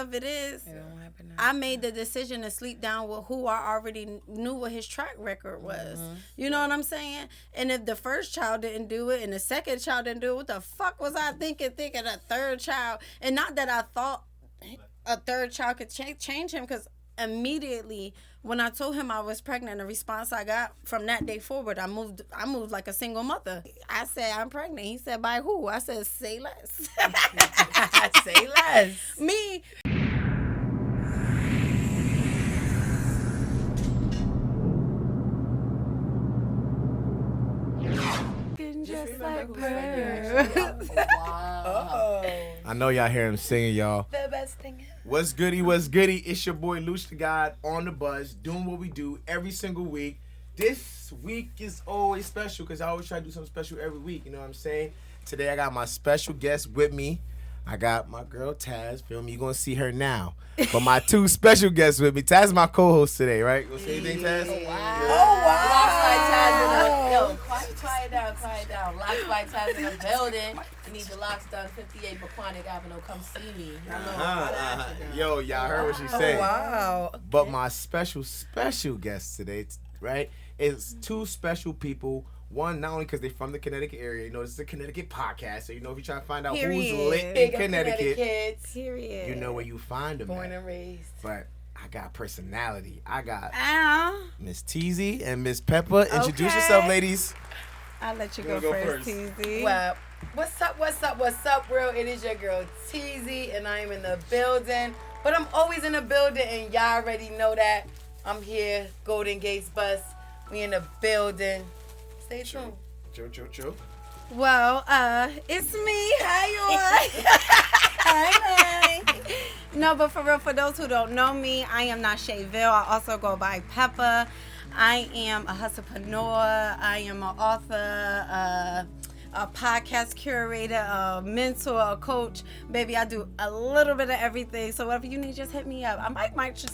of it is, I made the decision to sleep down with who I already knew what his track record was. You know what I'm saying? And if the first child didn't do it and the second child didn't do it, what the fuck was I thinking a third child? And not that I thought a third child could change him, because immediately when I told him I was pregnant, the response I got from that day forward, I moved like a single mother. I said, I'm pregnant. He said, by who? I said, say less. Say less. Me. Just like pearls. Wow. I know y'all hear him singing, y'all. The best thing ever. What's goody? What's goody? It's your boy Luch the God on the buzz, doing what we do every single week. This week is always special because I always try to do something special every week. You know what I'm saying? Today I got my special guest with me. I got my girl Taz. Feel me? You're gonna see her now. But my two special guests with me. Taz is my co-host today, right? You gonna say anything, Taz? Wow. Yeah. Oh, wow. Yo, quiet down. Locks by Taz in the building. You need your locks done, 58 Bucquanic Avenue. Come see me. Yo, y'all heard what she said. Oh, wow. But my special guest today, right, is two special people. One, not only because they're from the Connecticut area, you know, this is a Connecticut podcast, so you know if you're trying to find out who's lit in Connecticut, Period. you know where you find them. Born and raised. But I got personality. I got Ow. Miss Teezy and Miss Peppa. Introduce yourself, ladies. I'll let you go first, Teezy. Well, what's up, world? It is your girl, Teezy, and I am in the building. But I'm always in the building, and y'all already know that. I'm here, GoldenGatesBus. We in the building. Stay tuned. Chill. Well, it's me. Hi, y'all. Hi. No, but for real, for those who don't know me, I am Nashaeville. I also go by Peppa. I am a hustlepreneur. I am an author, a podcast curator, a mentor, a coach. Baby, I do a little bit of everything. So whatever you need, just hit me up. I might mount your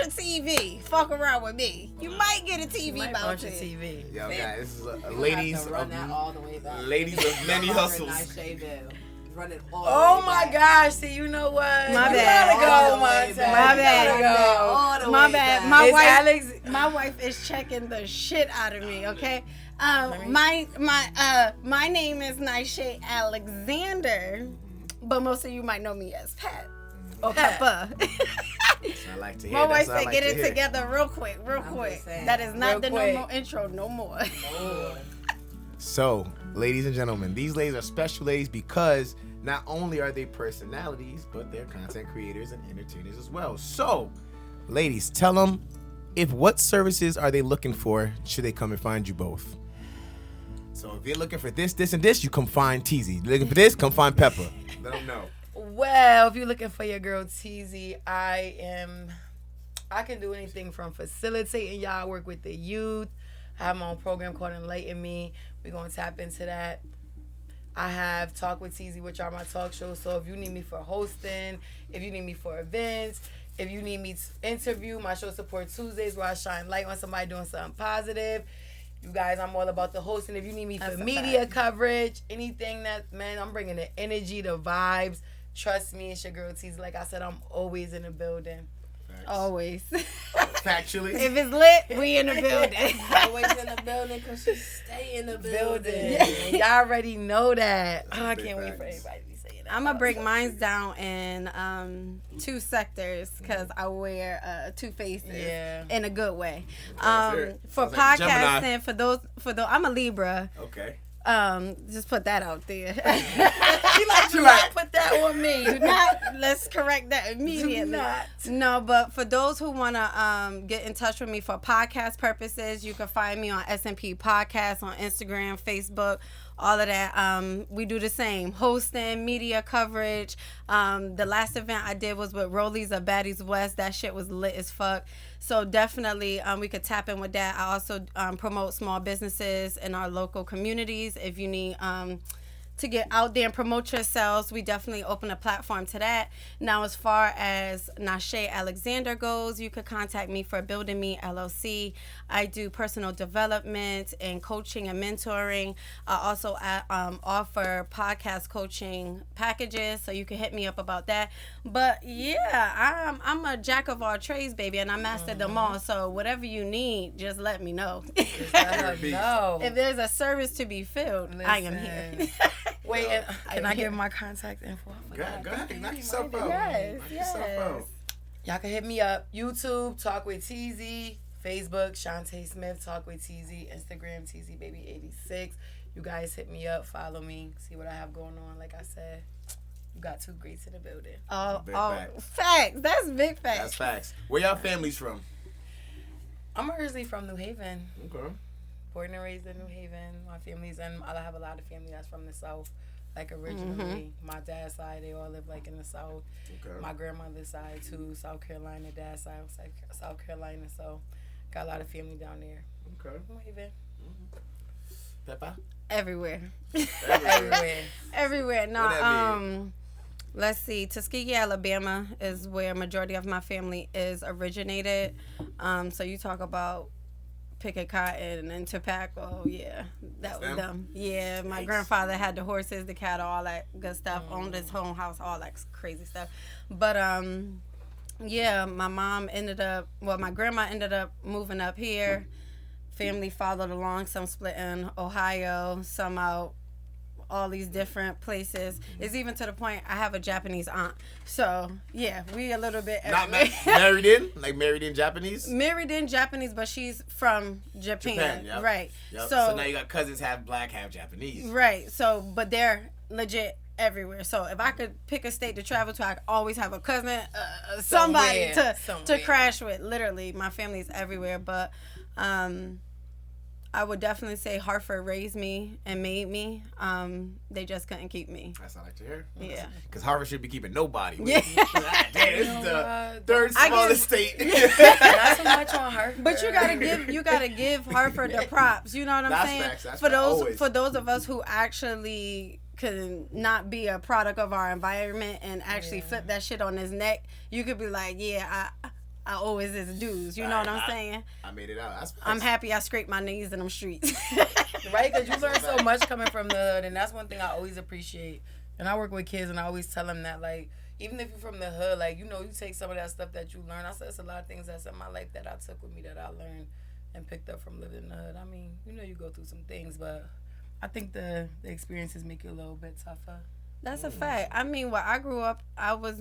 TV. Fuck around with me. You might get a TV mounted. TV. Yo, guys, this is a ladies run that all the way back. Ladies of many hustles. Run it all oh my gosh! See, you know what? My bad. My wife is checking the shit out of me. Okay. My name is Nisha Alexander, but most of you might know me as Pat or Peppa. I like to hear. My wife said, "Get it together real quick." That is not the normal intro no more. So, ladies and gentlemen, these ladies are special ladies because not only are they personalities, but they're content creators and entertainers as well. So, ladies, tell them what services are they looking for should they come and find you both. So if you're looking for this, and this, you come find Teezy. You're looking for this, come find Peppa. Let them know. Well, if you're looking for your girl Teezy, I can do anything from facilitating y'all, work with the youth. I have my own program called Enlighten Me. We're going to tap into that. I have Talk with Teezy, which are my talk shows. So if you need me for hosting, if you need me for events, if you need me to interview, my show Support Tuesdays where I shine light on somebody doing something positive. You guys, I'm all about the hosting. If you need me for media coverage, anything that, man, I'm bringing the energy, the vibes. Trust me, it's your girl Teezy. Like I said, I'm always in the building. Facts. Always. Factually. If it's lit, we in the building. Always in the building because she stay in the building. Yeah. Y'all already know that. I can't wait for everybody to be saying that. I'm going to break mine down in two sectors because I wear two faces in a good way. For podcasting, for those, I'm a Libra. Okay. Just put that out there. Do not put that on me. Do not. Let's correct that immediately. Do not. No, but for those who want to get in touch with me for podcast purposes, you can find me on S&P Podcast on Instagram, Facebook, all of that. We do the same. Hosting, media coverage. The last event I did was with Rollies of Baddies West. That shit was lit as fuck. So definitely we could tap in with that. I also promote small businesses in our local communities. If you need to get out there and promote yourselves, we definitely open a platform to that. Now, as far as Nashe Alexander goes, you could contact me for Building Me LLC. I do personal development and coaching and mentoring. I also offer podcast coaching packages, so you can hit me up about that. But yeah, I'm a jack of all trades, baby, and I mastered them all. So whatever you need, just let me know. Just let her know. If there's a service to be filled, I am here. Wait, can I give my contact info? Go ahead. Knock yourself out. Yes. Y'all can hit me up. YouTube, Talk with Teezy. Facebook, Shantae Smith, Talk with Teezy. Instagram, Teezy Baby 86. You guys hit me up, follow me, see what I have going on. Like I said, you got two greats in the building. Facts. That's big facts. That's facts. Where y'all families from? I'm originally from New Haven. Okay. Born and raised in New Haven. My family's and I have a lot of family that's from the South. Like originally, my dad's side, they all live like in the South. Okay. My grandmother's side too, South Carolina. Dad's side was like South Carolina, so got a lot of family down there. Okay. New Haven. Peppa? Everywhere. Everywhere. No, let's see. Tuskegee, Alabama is where majority of my family is originated. So you talk about picking cotton and tobacco. Yeah, that was them. Yeah, my grandfather had the horses, the cattle, all that good stuff. Owned his home house, all that crazy stuff. But yeah, my grandma ended up moving up here. Family followed along. Some split in Ohio, some out all these different places. It's even to the point I have a Japanese aunt. So yeah, we a little bit not married in? Like married in Japanese? Married in Japanese, but she's from Japan. Yep. Right. Yep. So now you got cousins half black, half Japanese. Right. So but they're legit everywhere. So if I could pick a state to travel to, I could always have a cousin, somebody to crash with. Literally, my family's everywhere. But I would definitely say Hartford raised me and made me. They just couldn't keep me. That's what I like to hear. Yeah. Because Hartford should be keeping nobody. Yeah. Damn, this is the third smallest state. Not so much on Hartford. But you gotta give Hartford the props. You know what I'm saying? That's for those of us who actually could not be a product of our environment and actually flip that shit on his neck, you could be like, yeah, I always is dudes. You know what I'm saying? I made it out. I'm happy I scraped my knees in them streets. Right? Because you learn so much coming from the hood, and that's one thing I always appreciate. And I work with kids, and I always tell them that, like, even if you're from the hood, like, you know, you take some of that stuff that you learn. I said it's a lot of things that's in my life that I took with me that I learned and picked up from living in the hood. I mean, you know, you go through some things, but I think the experiences make you a little bit tougher. That's a fact. I mean, when I grew up, I was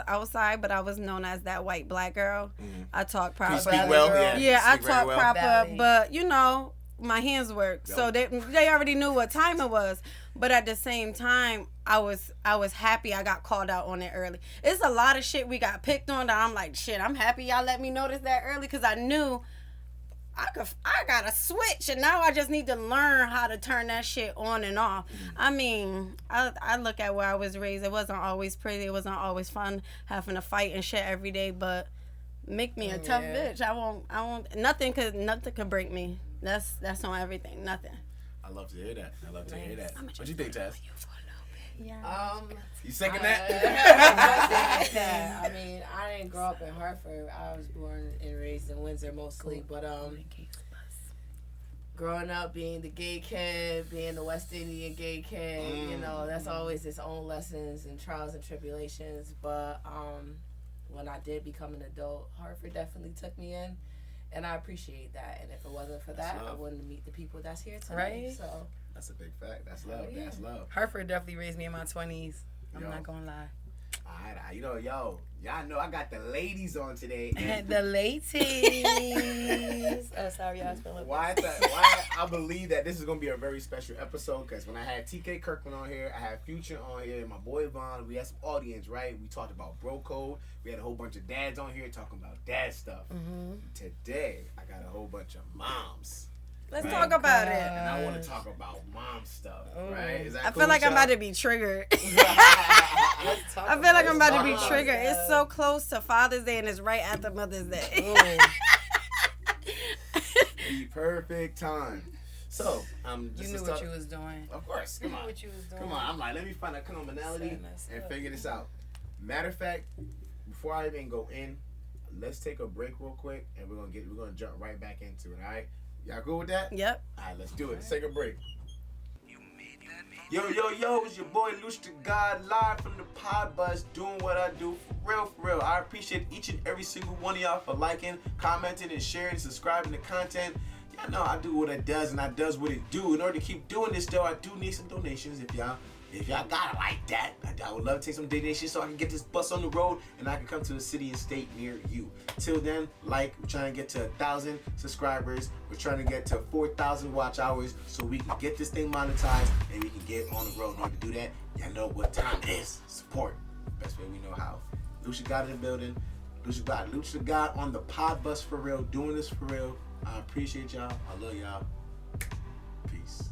outside, but I was known as that white black girl. I talk proper. You speak well? I talk proper, Valley. but, you know, my hands work. So they already knew what time it was. But at the same time, I was happy I got called out on it early. It's a lot of shit we got picked on that I'm like, shit, I'm happy y'all let me notice that early because I knew I got a switch, and now I just need to learn how to turn that shit on and off. I mean, I look at where I was raised. It wasn't always pretty. It wasn't always fun having to fight and shit every day, but make me a tough bitch. I won't. Nothing could break me. That's on everything. Nothing. I love to hear that. What you think, Tess? Yeah. You second that? I mean, I didn't grow up in Hartford. I was born and raised in Windsor mostly, but growing up being the gay kid, being the West Indian gay kid, you know, that's always its own lessons and trials and tribulations. But when I did become an adult, Hartford definitely took me in, and I appreciate that. And if it wasn't for that, I wouldn't meet the people that's here tonight. Right? So that's a big fact. That's love. Yeah. That's love. Hartford definitely raised me in my 20s. I'm not gonna lie. Alright, you know, y'all know I got the ladies on today. The ladies. Oh, sorry, I was feeling. Why I believe that this is gonna be a very special episode, because when I had TK Kirkland on here, I had Future on here, my boy Vaughn, we had some audience, right? We talked about bro code. We had a whole bunch of dads on here talking about dad stuff. Today, I got a whole bunch of moms. Let's talk about it. And I want to talk about mom stuff, right? Is that I cool feel like with I'm y'all? about to be triggered. let's talk I feel like I'm about to about be it. triggered. It's so close to Father's Day and it's right after Mother's Day. The perfect time. So, You knew what you was doing. Of course, come on. What you was doing. Come on, I'm like, let me find a commonality and figure this out. Matter of fact, before I even go in, let's take a break real quick, and we're gonna jump right back into it. All right, y'all cool with that? Yep. All right, let's do it. Let's take a break. Yo, it's your boy Luch the God, live from the pod bus, doing what I do for real. I appreciate each and every single one of y'all for liking, commenting, and sharing, subscribing to content. Y'all know I do what it does, and I does what it do. In order to keep doing this, though, I do need some donations. If y'all got it like that, I would love to take some donations so I can get this bus on the road and I can come to a city and state near you. Till then, we're trying to get to 1,000 subscribers. We're trying to get to 4,000 watch hours so we can get this thing monetized and we can get on the road. In order to do that, y'all know what time it is. Support. Best way we know how. Lucha God in the building. Lucha God on the pod bus for real. Doing this for real. I appreciate y'all. I love y'all. Peace.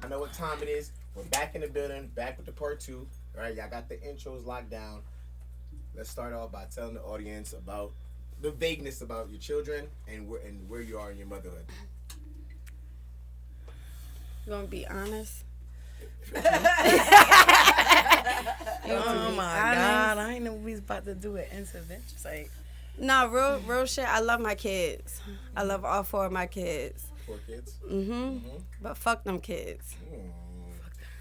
I know what time it is. We're back in the building, back with the part 2. All right, y'all got the intros locked down. Let's start off by telling the audience about the vagueness about your children and where you are in your motherhood. You want to be honest? Oh my God, I ain't know we was about to do an intervention. Like, no, real shit. I love my kids. I love all 4 of my kids. 4 kids? But fuck them kids.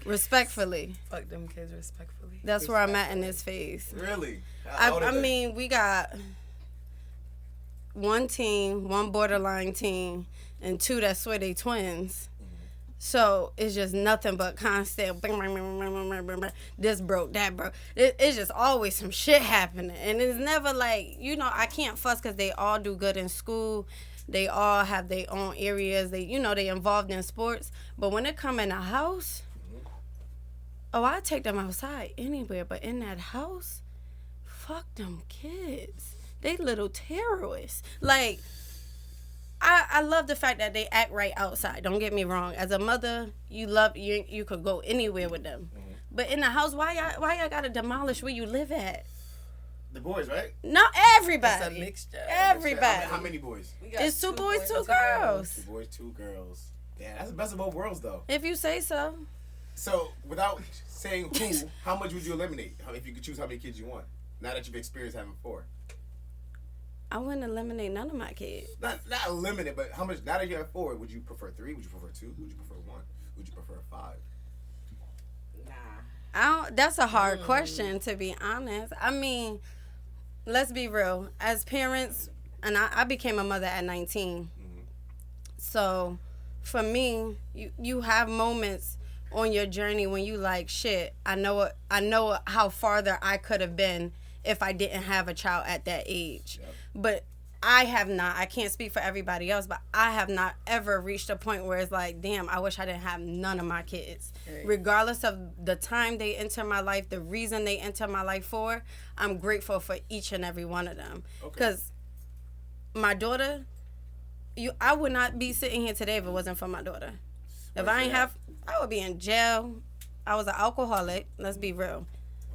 Respectfully. Fuck them kids respectfully. That's where I'm at in this phase. Really? I mean, we got 1 teen, 1 borderline teen, and 2 that swear they twins. So it's just nothing but constant. This broke, that broke. It's just always some shit happening, and it's never like, I can't fuss because they all do good in school. They all have their own areas. They involved in sports. But when it come in a house, I take them outside anywhere, but in that house, fuck them kids. They little terrorists. Like, I love the fact that they act right outside. Don't get me wrong. As a mother, you could go anywhere with them. But in the house, why y'all gotta demolish where you live at? The boys, right? Not everybody. It's a mixture. Everybody. How many boys? It's 2 boys, 2 girls. 2 boys, 2 girls. Yeah, that's the best of both worlds, though. If you say so. So, without saying who, how much would you eliminate? If you could choose how many kids you want, now that you've experienced having 4. I wouldn't eliminate none of my kids. Not eliminate, but how much? Now that you have 4, would you prefer 3? Would you prefer 2? Would you prefer 1? Would you prefer 5? Nah. That's a hard question, to be honest. I mean, let's be real. As parents, and I became a mother at 19. So, for me, you have moments on your journey when you like, shit, I know how farther I could have been if I didn't have a child at that age. Yep. But I can't speak for everybody else, but I have not ever reached a point where it's like, damn, I wish I didn't have none of my kids. Right. Regardless of the time they enter my life, the reason they enter my life for, I'm grateful for each and every one of them. Because my daughter, I would not be sitting here today if it wasn't for my daughter. If I would be in jail. I was an alcoholic. Let's be real.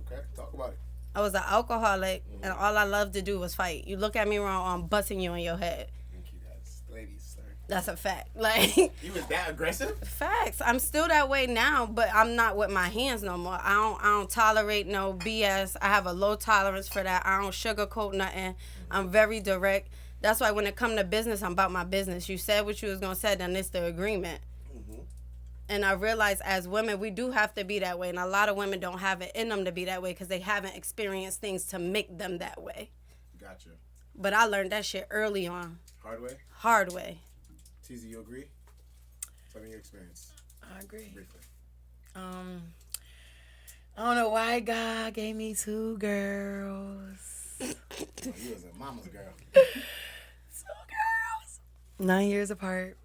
Okay, talk about it. I was an alcoholic, and all I loved to do was fight. You look at me wrong, I'm busting you in your head. Thank you, ladies. Sorry. That's a fact. Like, you was that aggressive? Facts. I'm still that way now, but I'm not with my hands no more. I don't tolerate no BS. I have a low tolerance for that. I don't sugarcoat nothing. I'm very direct. That's why when it come to business, I'm about my business. You said what you was gonna say, then it's the agreement. And I realize as women, we do have to be that way. And a lot of women don't have it in them to be that way because they haven't experienced things to make them that way. Gotcha. But I learned that shit early on. Hard way? Hard way. Teezy, you agree? Tell me your experience. I agree. Briefly. I don't know why God gave me 2 girls. You was a mama's girl. 2 girls. 9 years apart.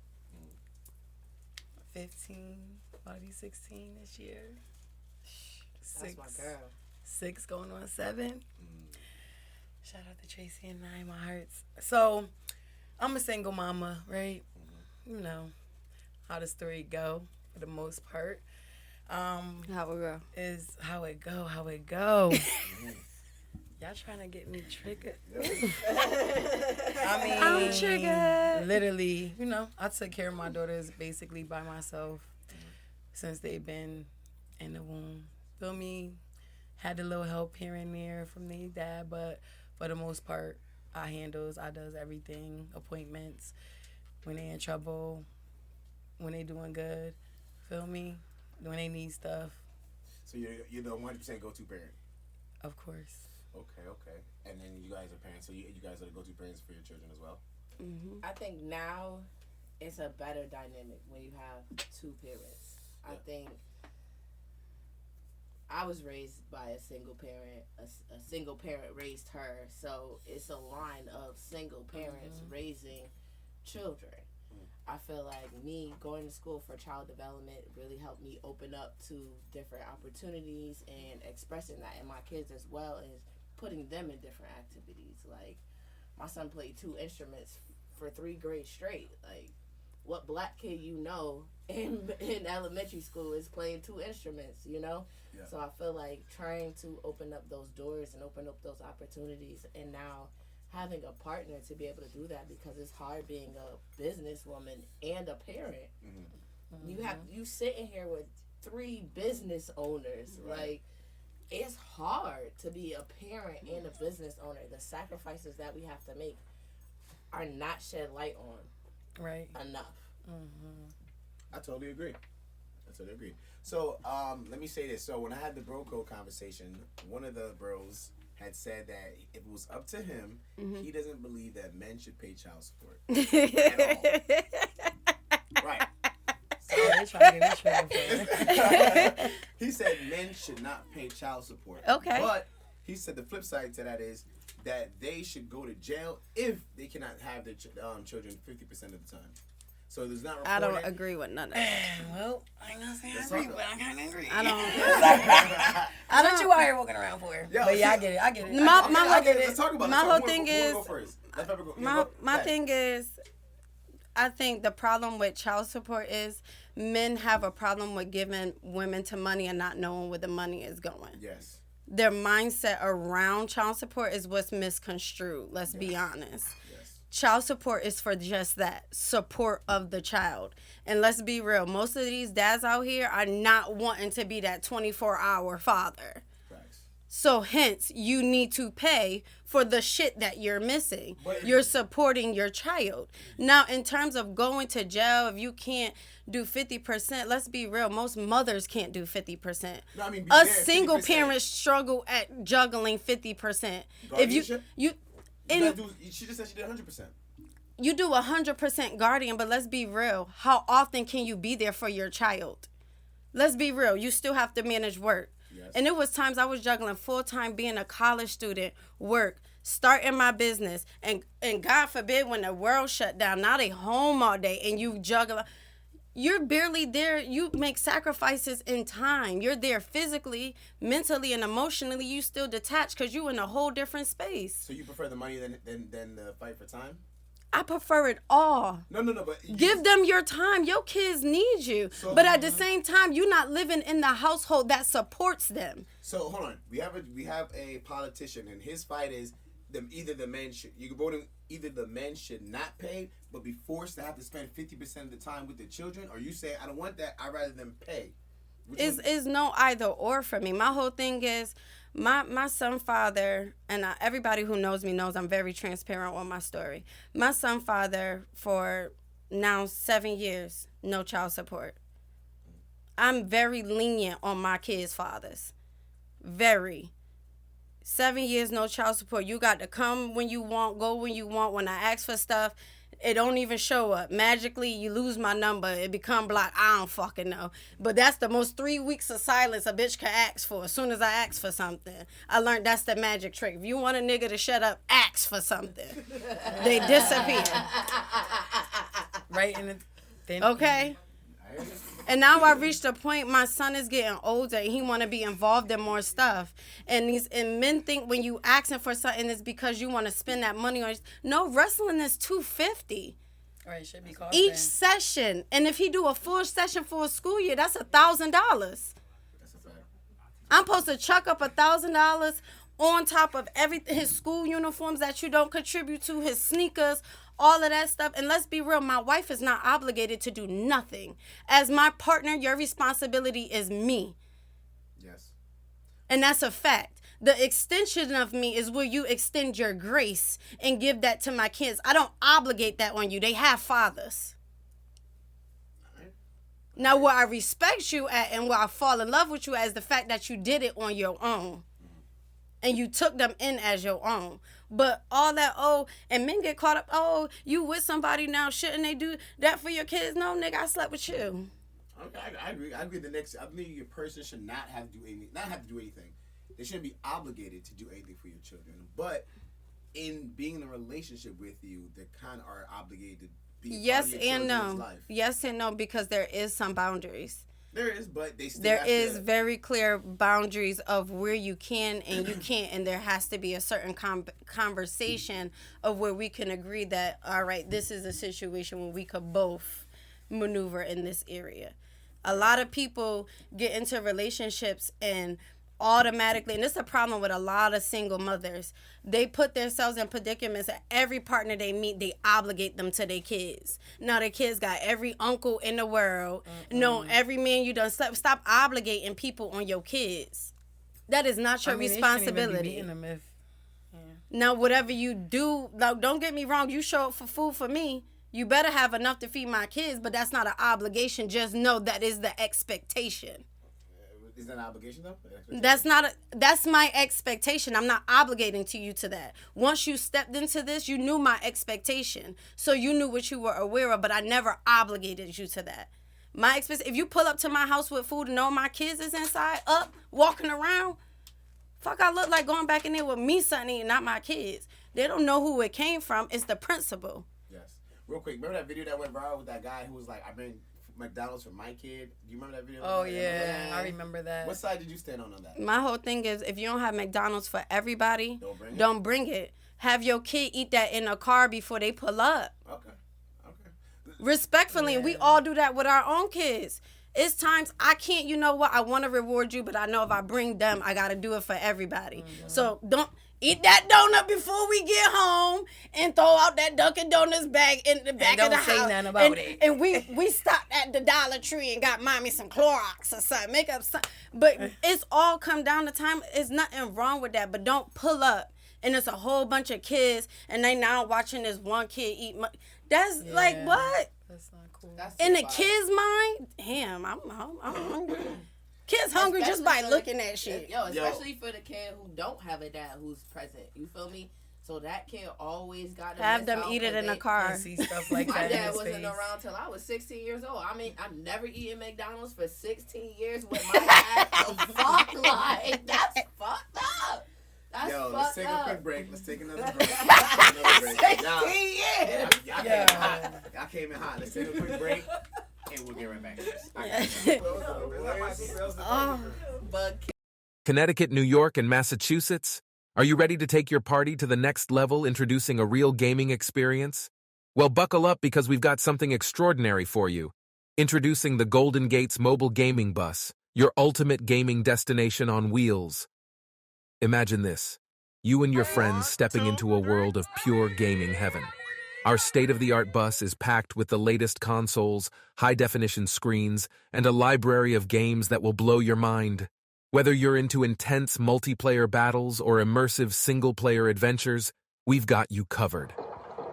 15, about to be 16 this year. 6. That's my girl. 6 going on 7. Shout out to Tracy and I, my hearts. So, I'm a single mama, right? You know how the story go for the most part. How it go? Is how it go. Y'all Y'all trying to get me triggered. I'm triggered. Literally, I took care of my daughters basically by myself since they've been in the womb. Feel me? Had a little help here and there from their dad, but for the most part, I does everything. Appointments, when they in trouble, when they doing good. Feel me? When they need stuff. So you're the 100% go-to parent? Of course. Okay. And then you guys are parents, so you guys are the go-to parents for your children as well? Mm-hmm. I think now it's a better dynamic when you have two parents. Yeah. I think I was raised by a single parent. A single parent raised her, so it's a line of single parents raising children. I feel like me going to school for child development really helped me open up to different opportunities and expressing that in my kids, as well as putting them in different activities. Like, my son played 2 instruments for 3 grades straight. Like, what black kid in elementary school is playing 2 instruments, Yeah. So I feel like trying to open up those doors and open up those opportunities, and now having a partner to be able to do that, because it's hard being a businesswoman and a parent. Mm-hmm. You sitting here with 3 business owners. Right. Like, it's hard to be a parent and a business owner. The sacrifices that we have to make are not shed light on enough. Mm-hmm. I totally agree. So let me say this. So when I had the bro code conversation, one of the bros had said that if it was up to him, he doesn't believe that men should pay child support at all. Right. So, he said men should not pay child support. Okay. But he said the flip side to that is that they should go to jail if they cannot have their children 50% of the time. So there's not reported. I don't agree with none of that. Well, I ain't gonna say I agree, but I kind of agree. I don't. What you out here walking around for? Yo, but yeah, I get it. Let's talk about my it. whole thing is. My thing is, I think the problem with child support is men have a problem with giving women to money and not knowing where the money is going. Yes. Their mindset around child support is what's misconstrued. Let's be honest. Child support is for just that, support of the child. And let's be real, most of these dads out here are not wanting to be that 24-hour father. Right. So hence, you need to pay for the shit that you're missing. You're supporting your child. Now, in terms of going to jail, if you can't do 50%, let's be real, most mothers can't do 50%. No, I mean, us single 50%. Parents struggle at juggling 50%. If you she just said she did 100%. You do 100% guardian, but let's be real. How often can you be there for your child? Let's be real. You still have to manage work. Yes. And it was times I was juggling full-time, being a college student, work, starting my business, and God forbid when the world shut down, now they home all day and you juggle. You're barely there. You make sacrifices in time. You're there physically, mentally, and emotionally. You still detached because you're in a whole different space. So you prefer the money than the fight for time? I prefer it all. No, but... Give them your time. Your kids need you. So, but at the same time, you're not living in the household that supports them. So, hold on. We have a politician, and his fight is either the men should not pay, but be forced to have to spend 50% of the time with the children, or you say, I don't want that, I'd rather them pay. It's no either or for me. My whole thing is, my son father, and everybody who knows me knows I'm very transparent on my story. My son father, for now 7 years, no child support. I'm very lenient on my kids' fathers. Very. 7 years, no child support. You got to come when you want, go when you want. When I ask for stuff, it don't even show up. Magically, you lose my number. It become blocked. I don't fucking know. But that's the most 3 weeks of silence a bitch can ask for. As soon as I ask for something, I learned that's the magic trick. If you want a nigga to shut up, ask for something. They disappear. Right in the... Okay? And now I reached a point, my son is getting older and he want to be involved in more stuff. And men think when you asking for something it's because you want to spend that money on. No, wrestling is $250. Right, should be costing. Each session. And if he do a full session for a school year, that's $1,000. That's a fact. I'm supposed to chuck up $1,000 on top of everything, his school uniforms that you don't contribute to, his sneakers, all of that stuff. And let's be real, my wife is not obligated to do nothing. As my partner, your responsibility is me. Yes. And that's a fact. The extension of me is where you extend your grace and give that to my kids. I don't obligate that on you. They have fathers. Now, where I respect you at and where I fall in love with you at is the fact that you did it on your own. And you took them in as your own. But all that, and men get caught up, you with somebody now, shouldn't they do that for your kids? No, nigga, I slept with you. Okay, I agree. I agree. I believe a person should not have to do anything. They shouldn't be obligated to do anything for your children. But in being in a relationship with you, they kind of are obligated to be yes part of your and children's no. life. Yes and no, because there is some boundaries. There is, but they still there have is to, very clear boundaries of where you can and you can't, and there has to be a certain conversation of where we can agree that, all right, this is a situation where we could both maneuver in this area. A lot of people get into relationships and automatically, and this is a problem with a lot of single mothers, they put themselves in predicaments that every partner they meet, they obligate them to their kids. Now their kids got every uncle in the world. No, every man you done slept. Stop obligating people on your kids. That is not your responsibility. Now whatever you do, now don't get me wrong, you show up for food for me, you better have enough to feed my kids, but that's not an obligation. Just know that is the expectation. Is that an obligation though? That's my expectation. I'm not obligating to you to that. Once you stepped into this, you knew my expectation. So you knew what you were aware of, but I never obligated you to that. If you pull up to my house with food and know my kids is inside, up, walking around, fuck, I look like going back in there with me something and not my kids. They don't know who it came from. It's the principle. Yes. Real quick, remember that video that went viral with that guy who was like, I bring McDonald's for my kid? Do you remember that video? Oh, yeah. I remember that. What side did you stand on that? My whole thing is, if you don't have McDonald's for everybody, don't bring it. Have your kid eat that in a car before they pull up. Okay. Respectfully, and we all do that with our own kids. It's times I can't, you know what, I want to reward you, but I know if I bring them, I got to do it for everybody. Mm-hmm. So don't eat that donut before we get home and throw out that Dunkin' Donuts bag in the back of the house. Don't say nothing about it. And we stopped at the Dollar Tree and got mommy some Clorox or something, make up something. But it's all come down to time. There's nothing wrong with that, but don't pull up and it's a whole bunch of kids and they now watching this one kid eat. That's like, what? That's not cool. In the kid's mind, damn, I'm hungry. Kids hungry just by looking at shit. Especially for the kid who don't have a dad who's present. You feel me? So that kid always got to have them eat it in the car. See stuff like My that. dad wasn't around till I was 16 years old. I mean, I've never eaten McDonald's for 16 years with my dad. Fuck, like, that's fucked up. That's let's take up. a quick break. Let's take another break. 16 years. I came in hot. Let's take a quick break. And we'll get right back to this. Connecticut, New York, and Massachusetts? Are you ready to take your party to the next level, introducing a real gaming experience? Well, buckle up because we've got something extraordinary for you. Introducing the Golden Gates Mobile Gaming Bus, your ultimate gaming destination on wheels. Imagine this. You and your friends stepping into a world of pure gaming heaven. Our state-of-the-art bus is packed with the latest consoles, high-definition screens, and a library of games that will blow your mind. Whether you're into intense multiplayer battles or immersive single-player adventures, we've got you covered.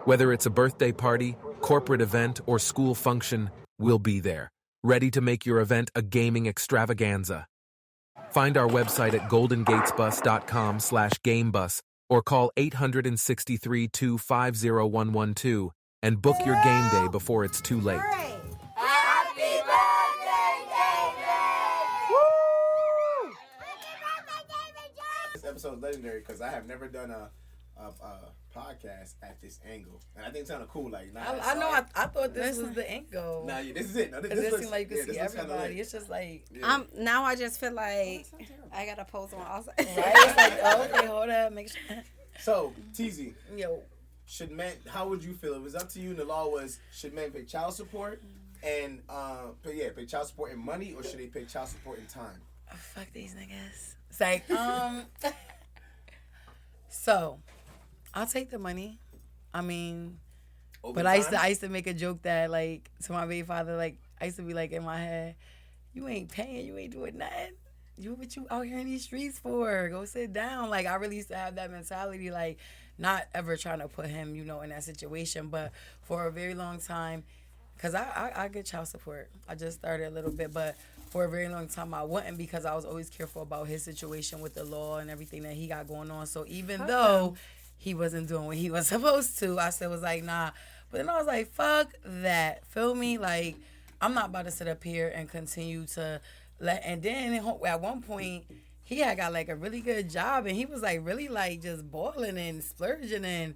Whether it's a birthday party, corporate event, or school function, we'll be there, ready to make your event a gaming extravaganza. Find our website at goldengatesbus.com/gamebus or call 863-250-112 and book your game day before it's too late. Happy birthday, David! Woo! This episode is legendary because I have never done a podcast at this angle, and I think it's kind of cool. Like, I thought this was the angle. Nah, this is it. No, this seems like you can see everybody. It's just like now I just feel like I gotta pose on outside. Right? It's like, okay, hold up, make sure. So, Teezy, yo, should men? How would you feel? It was up to you, and the law was: should men pay child support and pay child support in money, or should they pay child support in time? fuck these niggas. It's like So, I'll take the money. I mean, Over but time? I used to make a joke that, like, to my baby father, like, I used to be like in my head, you ain't paying, you ain't doing nothing. What you out here in these streets for? Go sit down. Like, I really used to have that mentality, like, not ever trying to put him, in that situation. But for a very long time, because I get child support. I just started a little bit, but for a very long time I wouldn't, because I was always careful about his situation with the law and everything that he got going on. So even though he wasn't doing what he was supposed to, I still was like, nah. But then I was like, fuck that. Feel me? Like, I'm not about to sit up here and continue to and then at one point, he had got like a really good job, and he was like really like just balling and splurging, and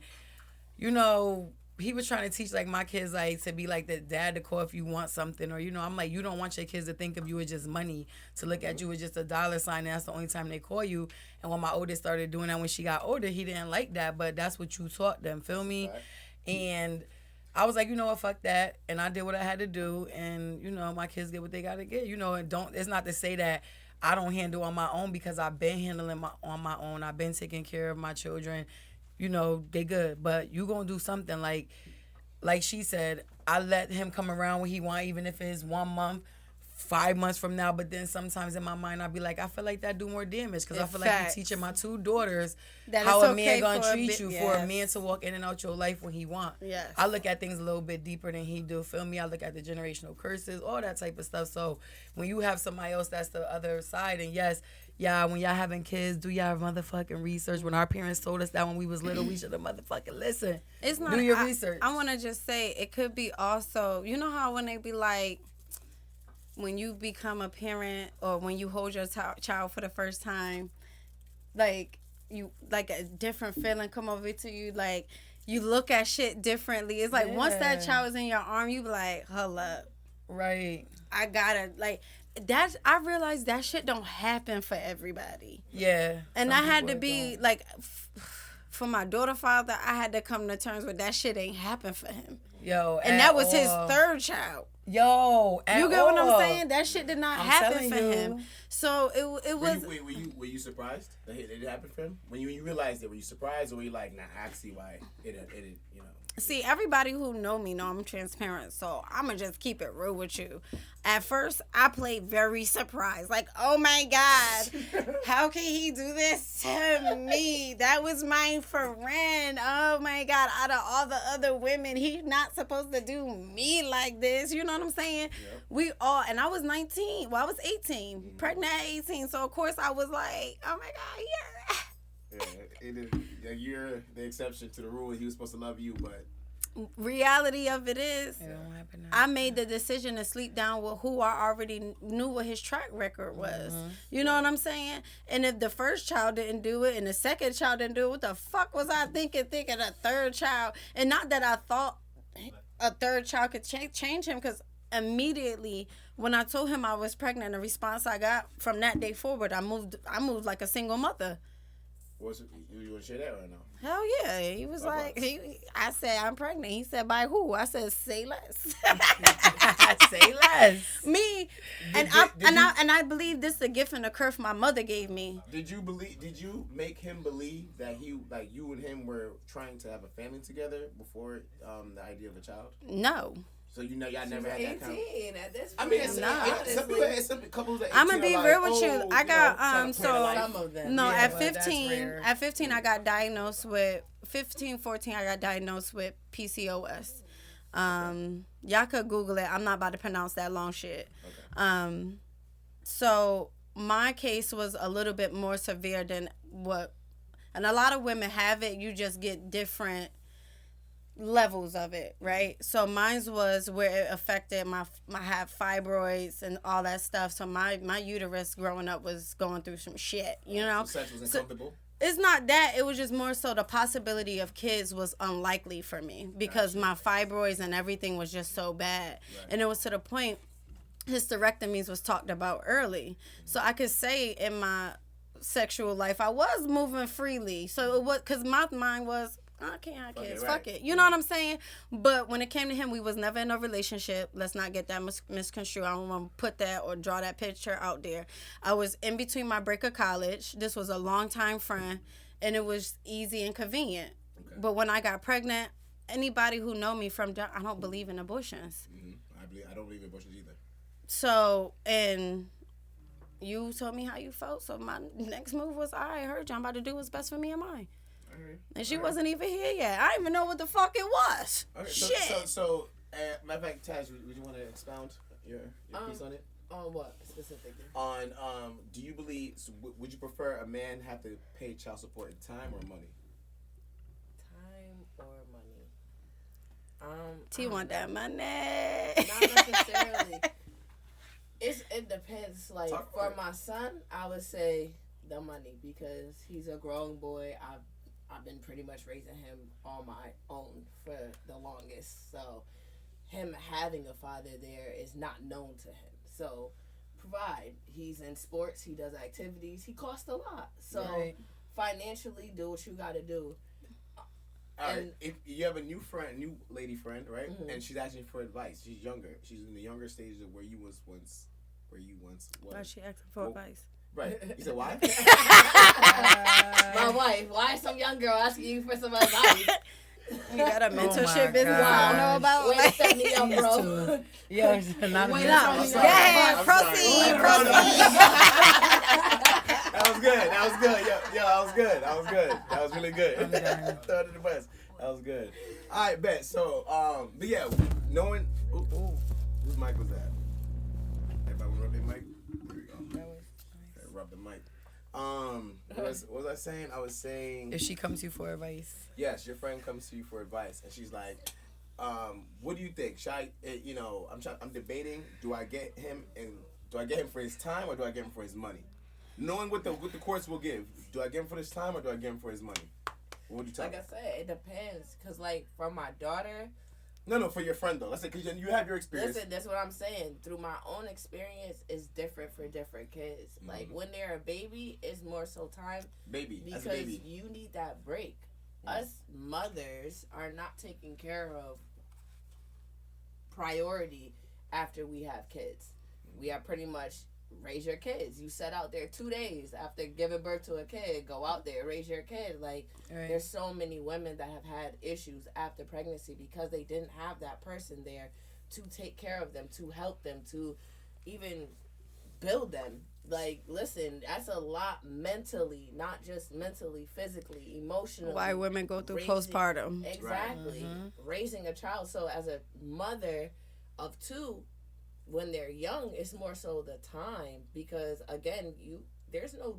he was trying to teach like my kids like to be like the dad to call if you want something, or I'm like, you don't want your kids to think of you as just money, to look at you as just a dollar sign, and that's the only time they call you. And when my oldest started doing that when she got older, he didn't like that, but that's what you taught them, feel me? Right. And I was like, you know what, fuck that. And I did what I had to do. And, my kids get what they got to get, and it's not to say that I don't handle on my own, because I've been handling on my own. I've been taking care of my children. They good. But you going to do something like she said, I let him come around when he want, even if it's 1 month, 5 months from now. But then sometimes in my mind, I'll be like, I feel like that do more damage, because I feel like you're teaching my 2 daughters that how a man gonna treat you, for a man to walk in and out your life when he want. Yes. I look at things a little bit deeper than he do, feel me? I look at the generational curses, all that type of stuff. So when you have somebody else that's the other side, and yes, when y'all having kids, do y'all motherfucking research. When our parents told us that when we was little, we should have motherfucking listened. It's not, do your research. I want to just say, it could be also, how when they be like, when you become a parent, or when you hold your child for the first time, like a different feeling come over to you, like you look at shit differently. It's like once that child is in your arm, you be like, hold up, right? I gotta like that. I realized that shit don't happen for everybody. Yeah, and I had to be like, for my daughter father, I had to come to terms with that shit ain't happen for him. And that was his 3rd child. You get what I'm saying? That shit did not happen for him. So it was. Were you surprised that it happened for him? When you realized it, were you surprised, or were you like, nah, I see why it See, everybody who know me know I'm transparent, so I'ma just keep it real with you. At first, I played very surprised, like, oh my God, how can he do this to me? That was my friend. Oh my God, out of all the other women, he's not supposed to do me like this. You know what I'm saying? Yep. And I was 19. Well, I was 18, pregnant at 18. So of course I was like, oh my God, yeah. You're the exception to the rule. He was supposed to love you, but reality of it is, it don't happen now. I made the decision to sleep down with who I already knew what his track record was. Mm-hmm. You know what I'm saying? And if the first child didn't do it and the second child didn't do it, what the fuck was I thinking a 3rd child? And not that I thought a 3rd child could change him, because immediately when I told him I was pregnant, the response I got from that day forward, I moved like a single mother. You want to share that right now? Hell yeah. He was like, I said, I'm pregnant. He said, by who? I said, say less. Say less. Me. I believe this is a gift and a curse my mother gave me. Did you make him believe that you and him were trying to have a family together before the idea of a child? No. So y'all never had that kind of... at this point. I mean, some couples that 18 I'm gonna be real with you. I got some of them. No, at 15 I got diagnosed with 14 I got diagnosed with PCOS. Y'all could Google it. I'm not about to pronounce that long shit. Okay. So my case was a little bit more severe than what, and a lot of women have it. You just get different levels of it, right? So mine was where it affected I have fibroids and all that stuff. So my uterus growing up was going through some shit, you know. So sex was uncomfortable. It's not that. It was just more so the possibility of kids was unlikely for me, because my fibroids and everything was just so bad. Right. And it was to the point hysterectomies was talked about early. So I could say in my sexual life I was moving freely. So it was, because my mind was, I can't have kids. Fuck it. You know what I'm saying? But when it came to him, we was never in a relationship. Let's not get that misconstrued. I don't want to put that or draw that picture out there. I was in between my break of college. This was a long time friend. and it was easy and convenient. Okay. But when I got pregnant, anybody who know me from, I don't believe in abortions. I don't believe in abortions either. So, and you told me how you felt, so my next move was, I heard you, I'm about to do what's best for me and mine. And she wasn't even here yet. I didn't even know what the fuck it was. Okay, Shit. So, matter of fact, Taj, would you want to expound your piece on it? On what specifically? On, do you believe, would you prefer a man have to pay child support in time or money? Time or money? T want that money. Not necessarily. It depends. Like, Talk for about it. my son, I would say the money, because he's a grown boy. I've been pretty much raising him on my own for the longest. So him having a father there is not known to him. So provide. He's in sports. He does activities. He costs a lot. So financially, do what you got to do. All right. If you have a new lady friend, right? Mm-hmm. And she's asking for advice. She's younger. She's in the younger stages of where you once was. Why is she asking for advice? Right. You said why? My wife. Why is some young girl asking you for some advice? You got a mentorship business I don't know about. Way to set me up, bro. Yeah, not Wait a up. mentor. Go ahead. Proceed. That was good. Yo, that was good. That was really good. Throw it in the bus. That was good. All right, bet. So, but yeah, knowing whose mic was that? Everybody want to rub their mic? Here we go. Okay, rub the mic. What was I saying? I was saying, If she comes to you for advice. yes, your friend comes to you for advice, and she's like, what do you think? Should I, I'm debating. Do I get him for his time, or do I get him for his money? Knowing what the courts will give, do I get him for his time, or do I get him for his money? What would you tell me? Like I said, it depends. Because, like, for my daughter... No, for your friend, though. Let's say, because you have your experience. Listen, that's what I'm saying. Through my own experience, it's different for different kids. Mm-hmm. Like, when they're a baby, it's more so time. Because you need that break. Mm-hmm. Us mothers are not taking care of priority after we have kids. We are pretty much... raise your kids. You set out there 2 days after giving birth to a kid. Go out there, raise your kid. Like, there's so many women that have had issues after pregnancy because they didn't have that person there to take care of them, to help them, to even build them. Like, listen, that's a lot mentally, not just mentally, physically, emotionally. Why women go through postpartum. Exactly. Mm-hmm. Raising a child. So as a mother of two, when they're young, it's more so the time, because again, there's no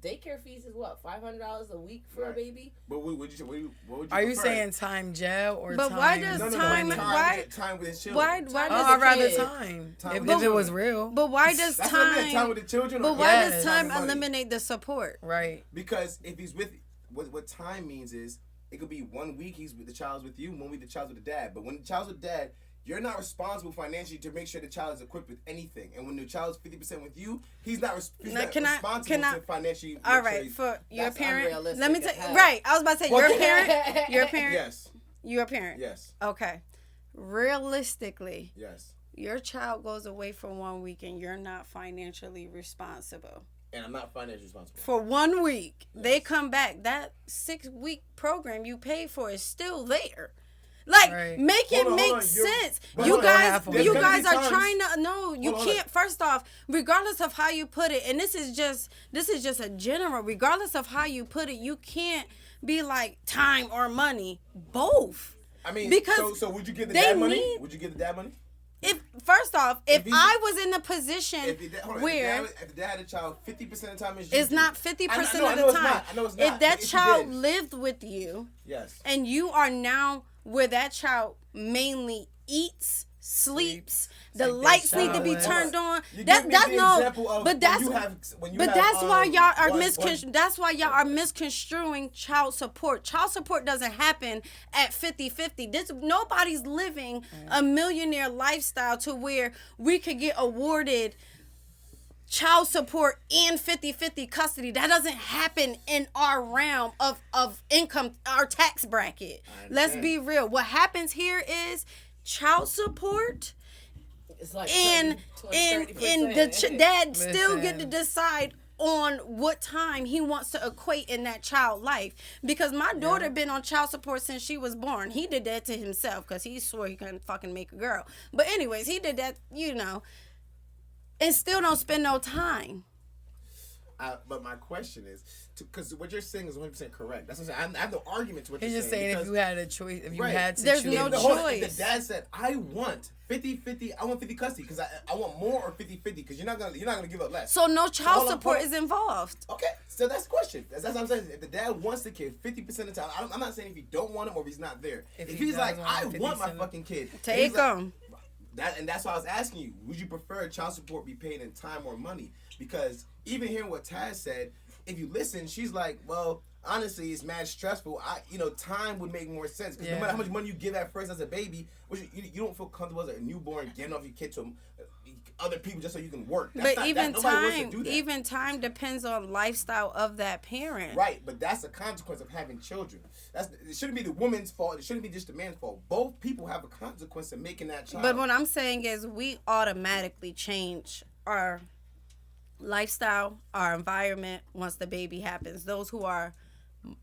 daycare fees. Is what, $500 a week for a baby? But what would you Are you saying time jail or but time? Why does time with his children? Why I'd rather time if it was real. But why does time with the children? But why does time eliminate the support? Right. Because if he's with what time means is it could be 1 week the child's with you, 1 week the child's with the dad. But when the child's with dad, you're not responsible financially to make sure the child is equipped with anything. And when the child's 50% with you, he's not responsible to financially. All right, for your parent. Let me tell you. Hell. Right, I was about to say, you're a parent. You're a parent. Yes. You're a parent. Yes. Okay. Realistically. Yes. Your child goes away for 1 week and you're not financially responsible. And I'm not financially responsible. For 1 week, they come back. That 6-week program you paid for is still there. Like, make it make sense. You guys are trying to. No, you can't. First off, regardless of how you put it, and this is just a general. Regardless of how you put it, you can't be like time or money. Both. I mean, because so would you give the dad money? Would you give the dad money? If I was in a position where if the dad had a child, 50% of the time it's not 50% of the time. I know it's not. If that child lived with you, yes, and you are now where that child mainly eats, sleeps, the lights need to be turned on. That's why y'all are misconstruing child support. Child support doesn't happen at 50-50. Nobody's living a millionaire lifestyle to where we could get awarded child support and 50-50 custody. That doesn't happen in our realm of income, our tax bracket. Let's be real. What happens here is child support, it's like and the dad still get to decide on what time he wants to equate in that child life. Because my daughter been on child support since she was born. He did that to himself because he swore he couldn't fucking make a girl. But anyways, he did that, and still don't spend no time. But my question is, because what you're saying is 100% correct. That's what I'm saying. I have no argument to what He's you're just saying. saying if you had a choice, if you had to There's choose. no choice. If the dad said, I want 50-50, I want 50 custody because I want more or 50-50 because you're not gonna give up less. So no child support is involved. Okay, so that's the question. That's what I'm saying. If the dad wants the kid 50% of the time, I'm not saying if you don't want him or if he's not there. If he's like, I want my fucking kid. Take him. And that's why I was asking you, would you prefer child support be paid in time or money? Because even hearing what Taz said, if you listen, she's like, well, honestly, it's mad stressful. Time would make more sense. Because no matter how much money you give at first as a baby, you don't feel comfortable as a newborn getting off your kid to other people just so you can work. Even time depends on lifestyle of that parent. Right, but that's a consequence of having children. It shouldn't be the woman's fault. It shouldn't be just the man's fault. Both people have a consequence of making that child. But what I'm saying is we automatically change our lifestyle, our environment once the baby happens. Those who are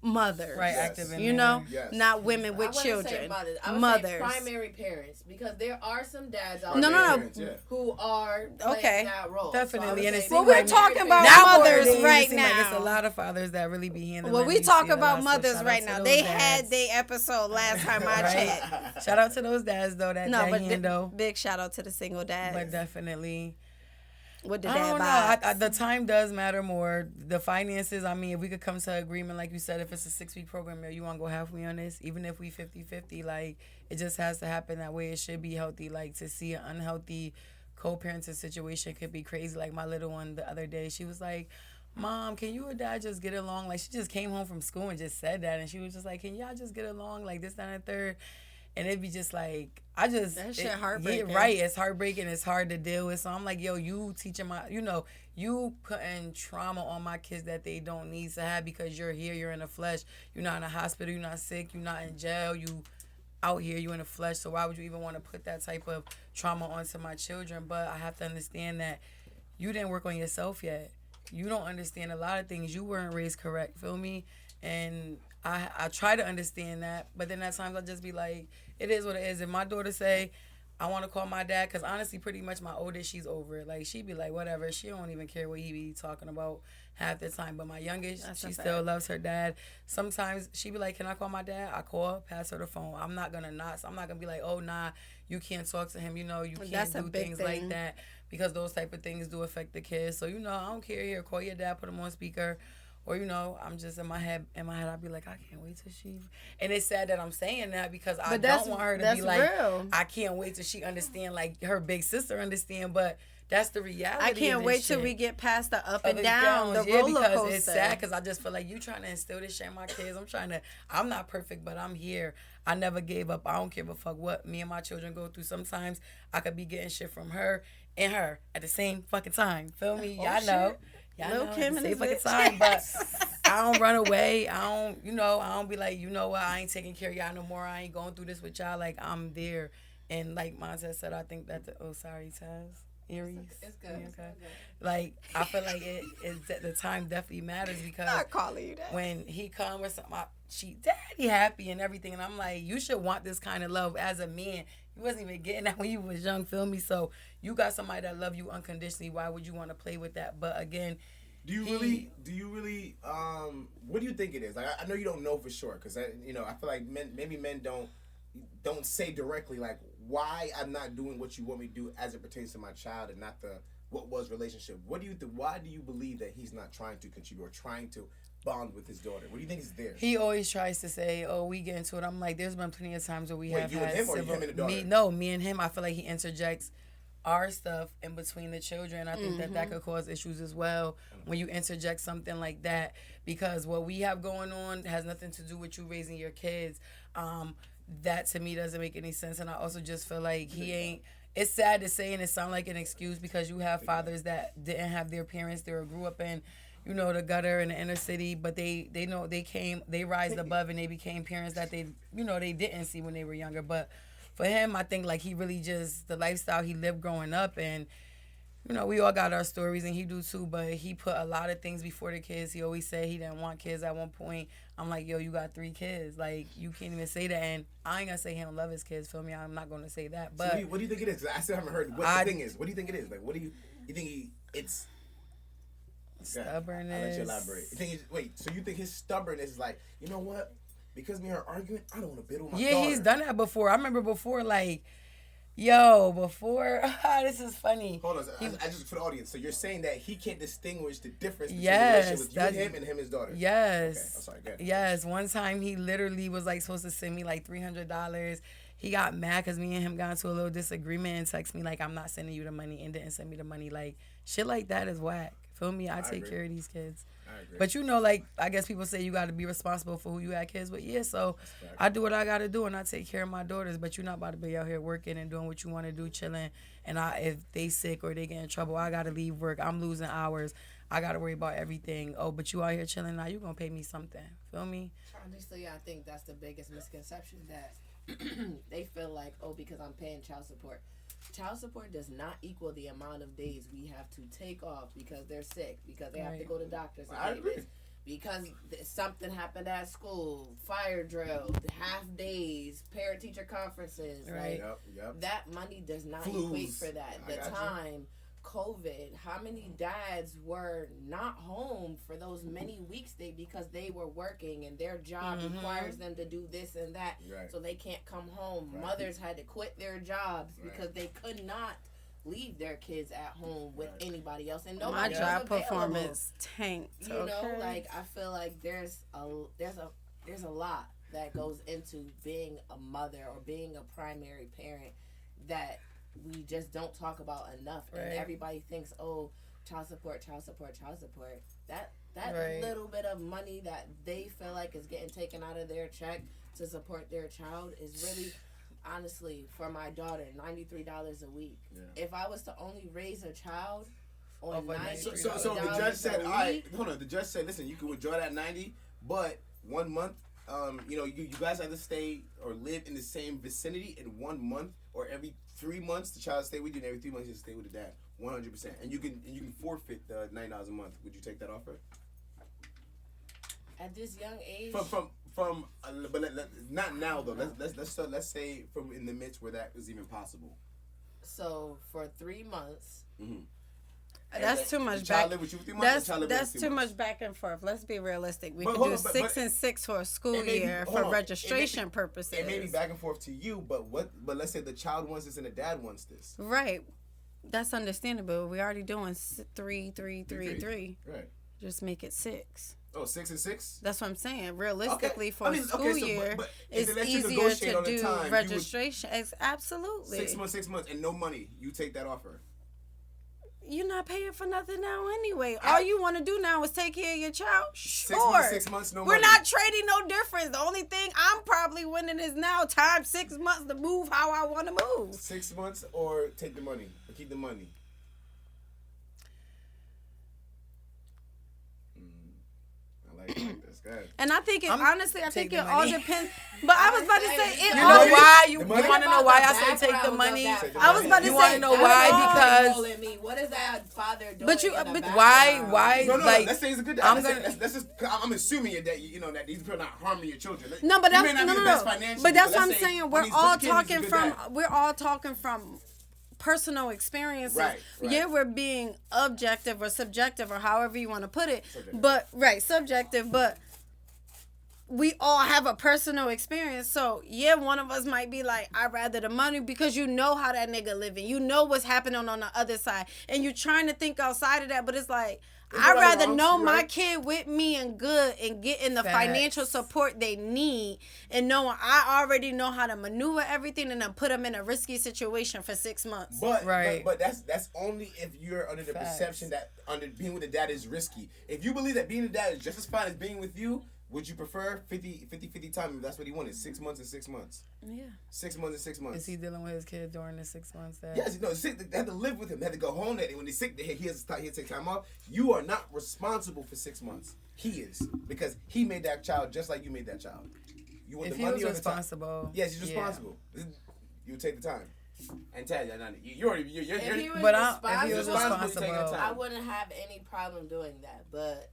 mothers, right, active in not women with children. Mothers, say primary parents, because there are some dads out there who are playing that role. Definitely, and we're talking about mothers right now. Like it's a lot of fathers that really be handling. Well, we talk about mothers right now. They had their episode last time I checked. Shout out to those dads though. Big shout out to the single dads. But definitely. What did I don't know. The time does matter more. The finances, I mean, if we could come to an agreement, like you said, if it's a 6-week program, you want to go halfway on this, even if we 50-50, like, it just has to happen that way. It should be healthy. Like, to see an unhealthy co-parenting situation could be crazy. Like, my little one the other day, she was like, Mom, can you or Dad just get along? Like, she just came home from school and just said that, and she was just like, can y'all just get along? Like, this, that, and the third. And it'd be just like, that shit heartbreaking. Yeah, right. It's heartbreaking. It's hard to deal with. So I'm like, yo, you teaching you putting trauma on my kids that they don't need to have because you're here, you're in the flesh. You're not in a hospital, you're not sick, you're not in jail, you out here, you in the flesh. So why would you even want to put that type of trauma onto my children? But I have to understand that you didn't work on yourself yet. You don't understand a lot of things. You weren't raised correct, feel me? And I try to understand that, but then at times I just be like, it is what it is. If my daughter say, I want to call my dad, because honestly, pretty much my oldest, she's over it. Like, she be like, whatever. She don't even care what he be talking about half the time. But my youngest, she still loves her dad. Sometimes she be like, can I call my dad? I call, pass her the phone. I'm not going to not. So I'm not going to be like, oh, nah, you can't talk to him. You can't do things like that, because those type of things do affect the kids. So, I don't care. Here, call your dad, put him on speaker. Or, I'm just in my head, I'd be like, I can't wait till she... And it's sad that I'm saying that because I don't want her to be like, real. I can't wait till she understand, like her big sister understand, but that's the reality. I can't wait till we get past the up and down, the roller coaster. Because it's sad, because I just feel like you trying to instill this shit in my kids. I'm not perfect, but I'm here. I never gave up. I don't give a fuck what me and my children go through. Sometimes I could be getting shit from her and her at the same fucking time. Feel me? Y'all know. Y'all know, Kim and fucking time, but I don't run away. I don't be like, what, I ain't taking care of y'all no more. I ain't going through this with y'all. Like, I'm there. And like Montez said, I think that Taz. Aries. It's good. Okay. It's good. Like, I feel like the time definitely matters, because not calling you that. When he come with something, daddy happy and everything, and I'm like, you should want this kind of love as a man. You wasn't even getting that when you was young, feel me? So you got somebody that love you unconditionally. Why would you want to play with that? But again, do you really what do you think it is? Like, I know you don't know for sure, because I feel like men don't say directly like why I'm not doing what you want me to do as it pertains to my child and not the what was relationship. What do you think? Why do you believe that he's not trying to contribute or trying to bond with his daughter? What do you think is there? He always tries to say, "Oh, we get into it." I'm like, there's been plenty of times where we have you had and him, or him and the daughter? Me and him. I feel like he interjects our stuff in between the children. I think that could cause issues as well when you interject something like that, because what we have going on has nothing to do with you raising your kids. That to me doesn't make any sense, and I also just feel like he ain't. It's sad to say, and it sounds like an excuse, because you have fathers that didn't have their parents. They grew up in, the gutter in the inner city, but they know they rised above and they became parents that they didn't see when they were younger. But for him, I think like he really just, the lifestyle he lived growing up, and you know, we all got our stories, and he do too, but he put a lot of things before the kids. He always said he didn't want kids at one point. I'm like, yo, you got 3 kids. Like, you can't even say that. And I ain't going to say he don't love his kids, feel me? I'm not going to say that. But so what do you think it is? I still haven't heard what the thing is. What do you think it is? Like, what do you think it's... Stubbornness. I'll let you elaborate. So you think his stubbornness is like, you know what? Because me and her arguing, I don't want to bid with my daughter. Yeah, he's done that before. I remember before, like... this is funny. Hold on, I just for the audience. So you're saying that he can't distinguish the difference between yes, the relationship with you and him and him his daughter? Yes. Okay, I'm sorry, go ahead. Yes. One time he literally was like supposed to send me like $300. He got mad because me and him got into a little disagreement and texted me like, I'm not sending you the money, and didn't send me the money. Like, shit like that is whack. Feel me? I take care of these kids. I agree. But you know, like, I guess people say you got to be responsible for who you had kids with. Yeah, so I do what I got to do, and I take care of my daughters. But you're not about to be out here working and doing what you want to do, chilling. And if they sick or they get in trouble, I got to leave work. I'm losing hours. I got to worry about everything. Oh, but you out here chilling now, you going to pay me something. Feel me? Honestly, I think that's the biggest misconception, that they feel like, oh, because I'm paying child support. Child support does not equal the amount of days we have to take off because they're sick, because they have to go to doctor's appointments, because something happened at school, fire drill, half days, parent-teacher conferences. Right. Like, that money does not equate for that. The time, COVID, how many dads were not home for those many weeks because they were working and their job requires them to do this and that, so they can't come home. Mothers had to quit their jobs because they could not leave their kids at home with anybody else, and nobody my job performance tanked. You know, like, I feel like there's a lot that goes into being a mother or being a primary parent that we just don't talk about enough. And everybody thinks, oh, child support. That little bit of money that they feel like is getting taken out of their check to support their child is really, honestly, for my daughter, $93 a week. If I was to only raise a child on $93 so the judge said, all right, hold on. The judge said, listen, you can withdraw that 90, but 1 month, you guys have to stay or live in the same vicinity in 1 month, or every 3 months the child stay with you, and every 3 months you stay with the dad, 100%. And you can forfeit the $9 a month. Would you take that offer? At this young age, but not now though. Let's say from in the midst where that was even possible. So for 3 months. That's too much back. That's too much back and forth. Let's be realistic. We can do 6 and 6 for a school year for registration purposes. It may be back and forth to you, but let's say the child wants this and the dad wants this. Right. That's understandable. We're already doing 3. Right. Just make it 6. Oh, 6 and 6? That's what I'm saying. Realistically, for a school year, it's easier to do registration. Absolutely. 6 months, 6 months, and no money. You take that offer. You're not paying for nothing now anyway. All you want to do now is take care of your child. Sure. 6 months, no money. We're not trading no difference. The only thing I'm probably winning is now time 6 months to move how I want to move. 6 months or take the money or keep the money. I like this. Go ahead. And I think it all depends. But I was about to say it. You know why? You want to know why I say take the money? I was about to say. You want to know why? Because what is that father doing? But why? No. Like, let's say it's a good. I'm assuming that that these people are not harming your children. No, but that's no. But that's what I'm saying. We're all talking from personal experiences. Right. Yeah, we're being objective or subjective or however you want to put it. Subjective, but we all have a personal experience. So yeah, one of us might be like, I'd rather the money, because you know how that nigga living. You know what's happening on the other side. And you're trying to think outside of that, but it's like, I'd rather know my kid with me and good and getting the financial support they need, and knowing I already know how to maneuver everything and then put them in a risky situation for 6 months. But that's only if you're under the perception that under being with the dad is risky. If you believe that being with the dad is just as fine as being with you, would you prefer 50-50 time if that's what he wanted? 6 months and 6 months. Yeah. 6 months and 6 months. Is he dealing with his kid during the 6 months? Yes, they have to live with him. They have to go home. When he's sick, he has to take time off. You are not responsible for 6 months. He is, because he made that child just like you made that child. You want if the money he was or responsible. Yes, he's responsible. You take the time. And Taz, you're If he was but if he was responsible, responsible, I wouldn't have any problem doing that. But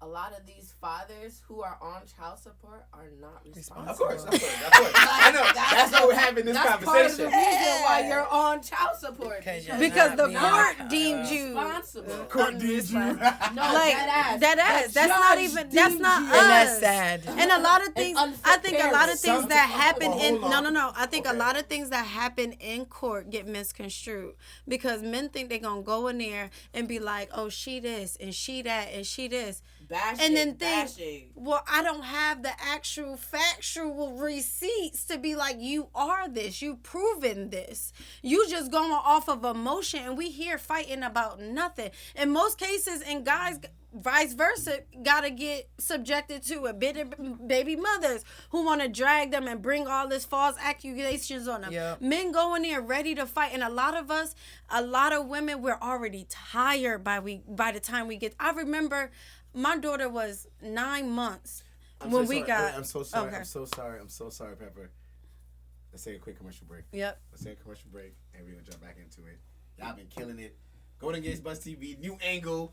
a lot of these fathers who are on child support are not responsible. Of course. I know. That's why we're having this That's conversation. part of the reason why you're on child support. Because the court deemed you responsible. Court deemed you. No, like that ass. That's not even. That's not us. and that's sad. And a lot of things. I think a lot of things Some- that happen well, in hold on. no. I think a Okay. lot of things that happen in court get misconstrued because men think they're gonna go in there and be like, oh, she this and she that and she this. Bashing, And then think, bashing. well, I don't have the actual factual receipts to be like, you are this, you proven this. You just going off of emotion, and we here fighting about nothing. In most cases, and guys, vice versa, gotta get subjected to a bitter baby mothers who want to drag them and bring all this false accusations on them. Yep. Men go in there ready to fight, and a lot of women, we're already tired by the time we get. I remember. My daughter was 9 months when we got. I'm so sorry. Okay. I'm so sorry, Pepper. Let's take a quick commercial break. Yep. Let's take a commercial break, and we're gonna jump back into it. Y'all been killing it. GoldenGatesBus TV, new angle,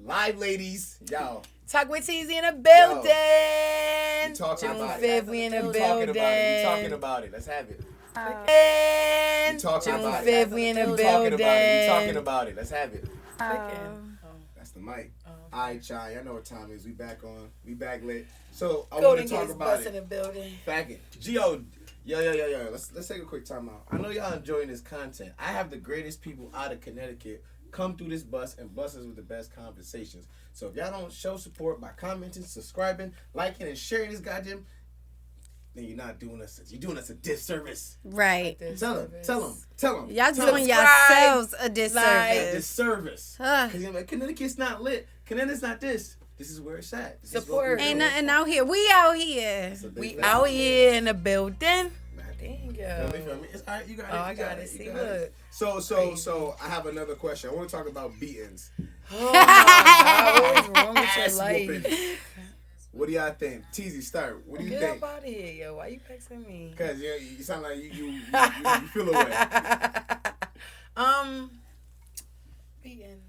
live ladies, y'all. Talk with Teezy in the building. We talking June about 5th, it. we in the We building. talking about it. Let's have it. And talking June about 5th, it. we in the We building. talking about it. Let's have it. That's the mic. Oh. All right, y'all. Y'all know what time it is. We back lit. So I want Golden to talk Gates about Bus it. in the building. Back it. Yo. Let's take a quick time out. I know y'all enjoying this content. I have the greatest people out of Connecticut come through this bus and bless us with the best conversations. So if y'all don't show support by commenting, subscribing, liking, and sharing this goddamn, then you're not doing us. You're doing us a disservice. Right. Tell them. Y'all Tell 'em. doing yourselves a A disservice. disservice. Because you're like, Connecticut's not lit. Connecticut's not this. This is where it's at. This is what Support. we're Ain't doing. nothing out here. We out here. It's a big We thing. out here in the building. Dang. Bingo. Feel me? It's all right. You got it. Oh, I You got it. See, You look. So I have another question. I want to talk about beatings. Oh my God, what is wrong with your Ass life? whooping. What do y'all think? Teezy, start. What do you Get think? up out of here, yo. Why you texting me? Because you sound like you feel away. Beatings.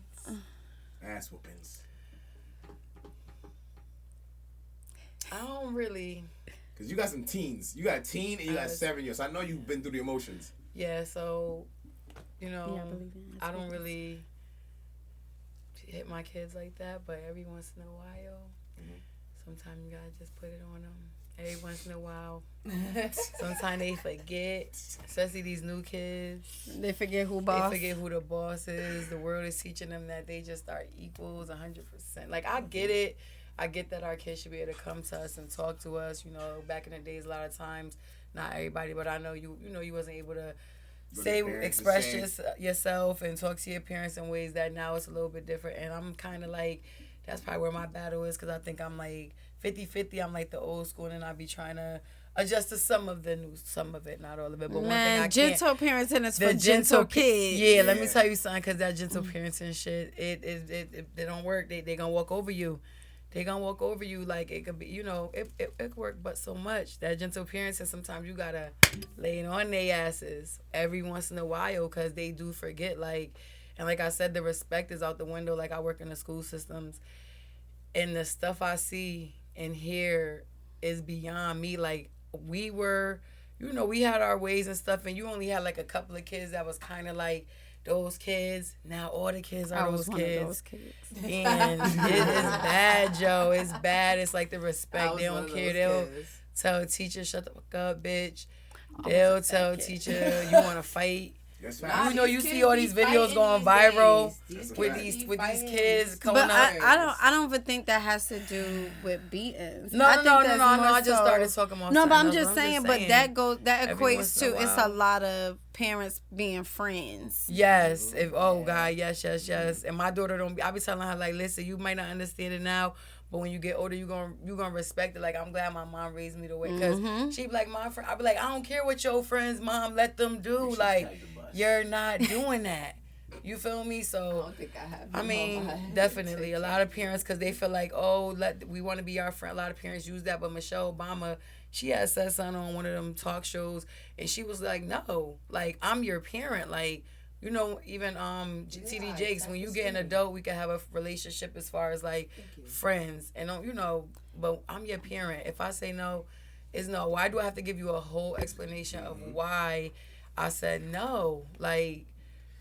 Ass whoopings. I don't really. Because you got some teens. You got a teen and you got 7 years. So I know you've been through the emotions. Yeah, so, you know, Yeah, I believe in I don't really hit my kids like that, but every once in a while, sometimes you gotta just put it on them. Every once in a while, sometimes they forget, especially these new kids. They forget who boss. They forget who the boss is. The world is teaching them that they just are equals 100%. Like, I get it. I get that our kids should be able to come to us and talk to us. You know, back in the days, a lot of times, not everybody, but I know you wasn't able to express yourself and talk to your parents in ways that now it's a little bit different. And I'm kind of like, that's probably where my battle is, because I think I'm like 50-50. I'm like the old school, and I be trying to adjust to some of the new, some of it, not all of it. But one thing I gentle parenting is for gentle kids. Yeah, let me tell you something, because that gentle parenting shit, it they don't work. They gonna walk over you. They gonna walk over you. Like, it could be, you know, it could work, but so much. That gentle parenting, sometimes you gotta lay it on their asses every once in a while, because they do forget. Like, and like I said, the respect is out the window. Like, I work in the school systems, and the stuff I see and hear is beyond me. Like, we were, you know, we had our ways and stuff, and you only had like a couple of kids that was kind of like those kids. Now all the kids are those kids. And it is bad, Joe. It's bad. It's like the respect. They don't care. They'll tell a teacher, shut the fuck up, bitch. They'll tell a teacher, you want to fight. That's You fine. know, you see all these videos going viral with these kids coming But up. I don't even think that has to do with beatings. No. I just started talking about. No, but I'm something just else. saying. But that Every once equates in a to it's while. a lot of parents being friends. Yes. Oh God. Yes. And my daughter don't. I be telling her, like, listen, you might not understand it now, but when you get older, you gonna respect it. Like, I'm glad my mom raised me the way, because she be like, my friend. I be like, I don't care what your friends, mom, let them do. Like, you're not doing that. You feel me? I So, don't think I have. I mean, definitely a lot of parents, because they feel like, oh, we want to be our friend. A lot of parents use that, but Michelle Obama, she had said something on one of them talk shows, and she was like, no, like, I'm your parent. Like, you know, even TD Jakes, when you get an adult, we can have a relationship as far as like friends, and you know, but I'm your parent. If I say no, it's no. Why do I have to give you a whole explanation of why I said no? Like,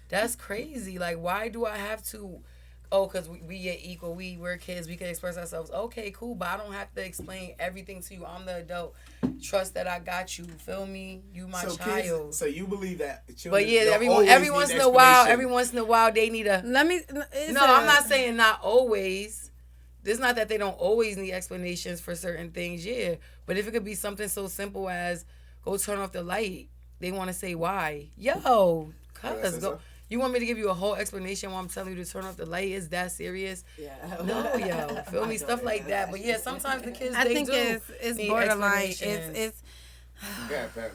that's crazy. Like, why do I have to? Oh, because we get equal. We're kids. We can express ourselves. Okay, cool. But I don't have to explain everything to you. I'm the adult. Trust that I got you. Feel me? You my child. Kids, so you believe that children, but yeah, every once in a while, they need a. Let me. I'm not saying not always. It's not that they don't always need explanations for certain things. Yeah, but if it could be something so simple as go turn off the light, they want to say why. Yo, cuz go. You want me to give you a whole explanation while I'm telling you to turn off the light? Is that serious? Yeah. No, yo. Feel me? Stuff like that. But yeah, sometimes the kids, it's borderline.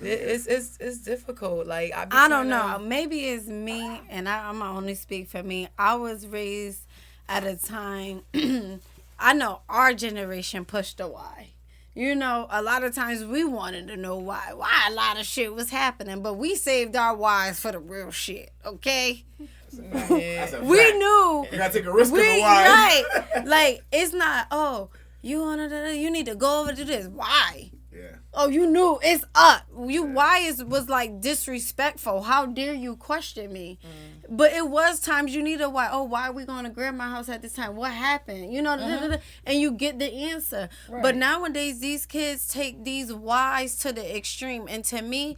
It's difficult. Like, I don't know. Maybe it's me, and I'm only speak for me. I was raised at a time, I know our generation pushed the why. You know, a lot of times we wanted to know why a lot of shit was happening, but we saved our whys for the real shit, okay? We knew. You gotta take a risk on the why. Right. Like, it's not, oh, you need to go over to this. Why? Yeah. Oh, you knew it's up. Why was like disrespectful. How dare you question me? But it was times you need a why. Oh, why are we going to grandma's house at this time? What happened? You know, and you get the answer. Right. But nowadays, these kids take these whys to the extreme. And to me,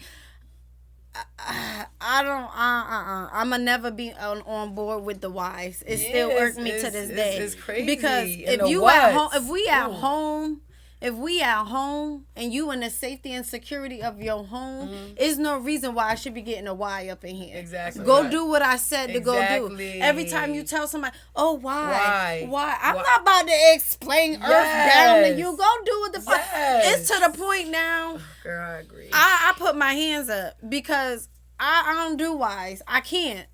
I don't. I'ma never be on board with the whys. It still irks me to this day. It's crazy because if we at home and you in the safety and security of your home, is no reason why I should be getting a why up in here. Exactly. Go do what I said to go do. Every time you tell somebody, oh, why? I'm not about to explain earth down to you. Go do what the fuck. It's to the point now. Girl, I agree. I put my hands up because I don't do whys. I can't.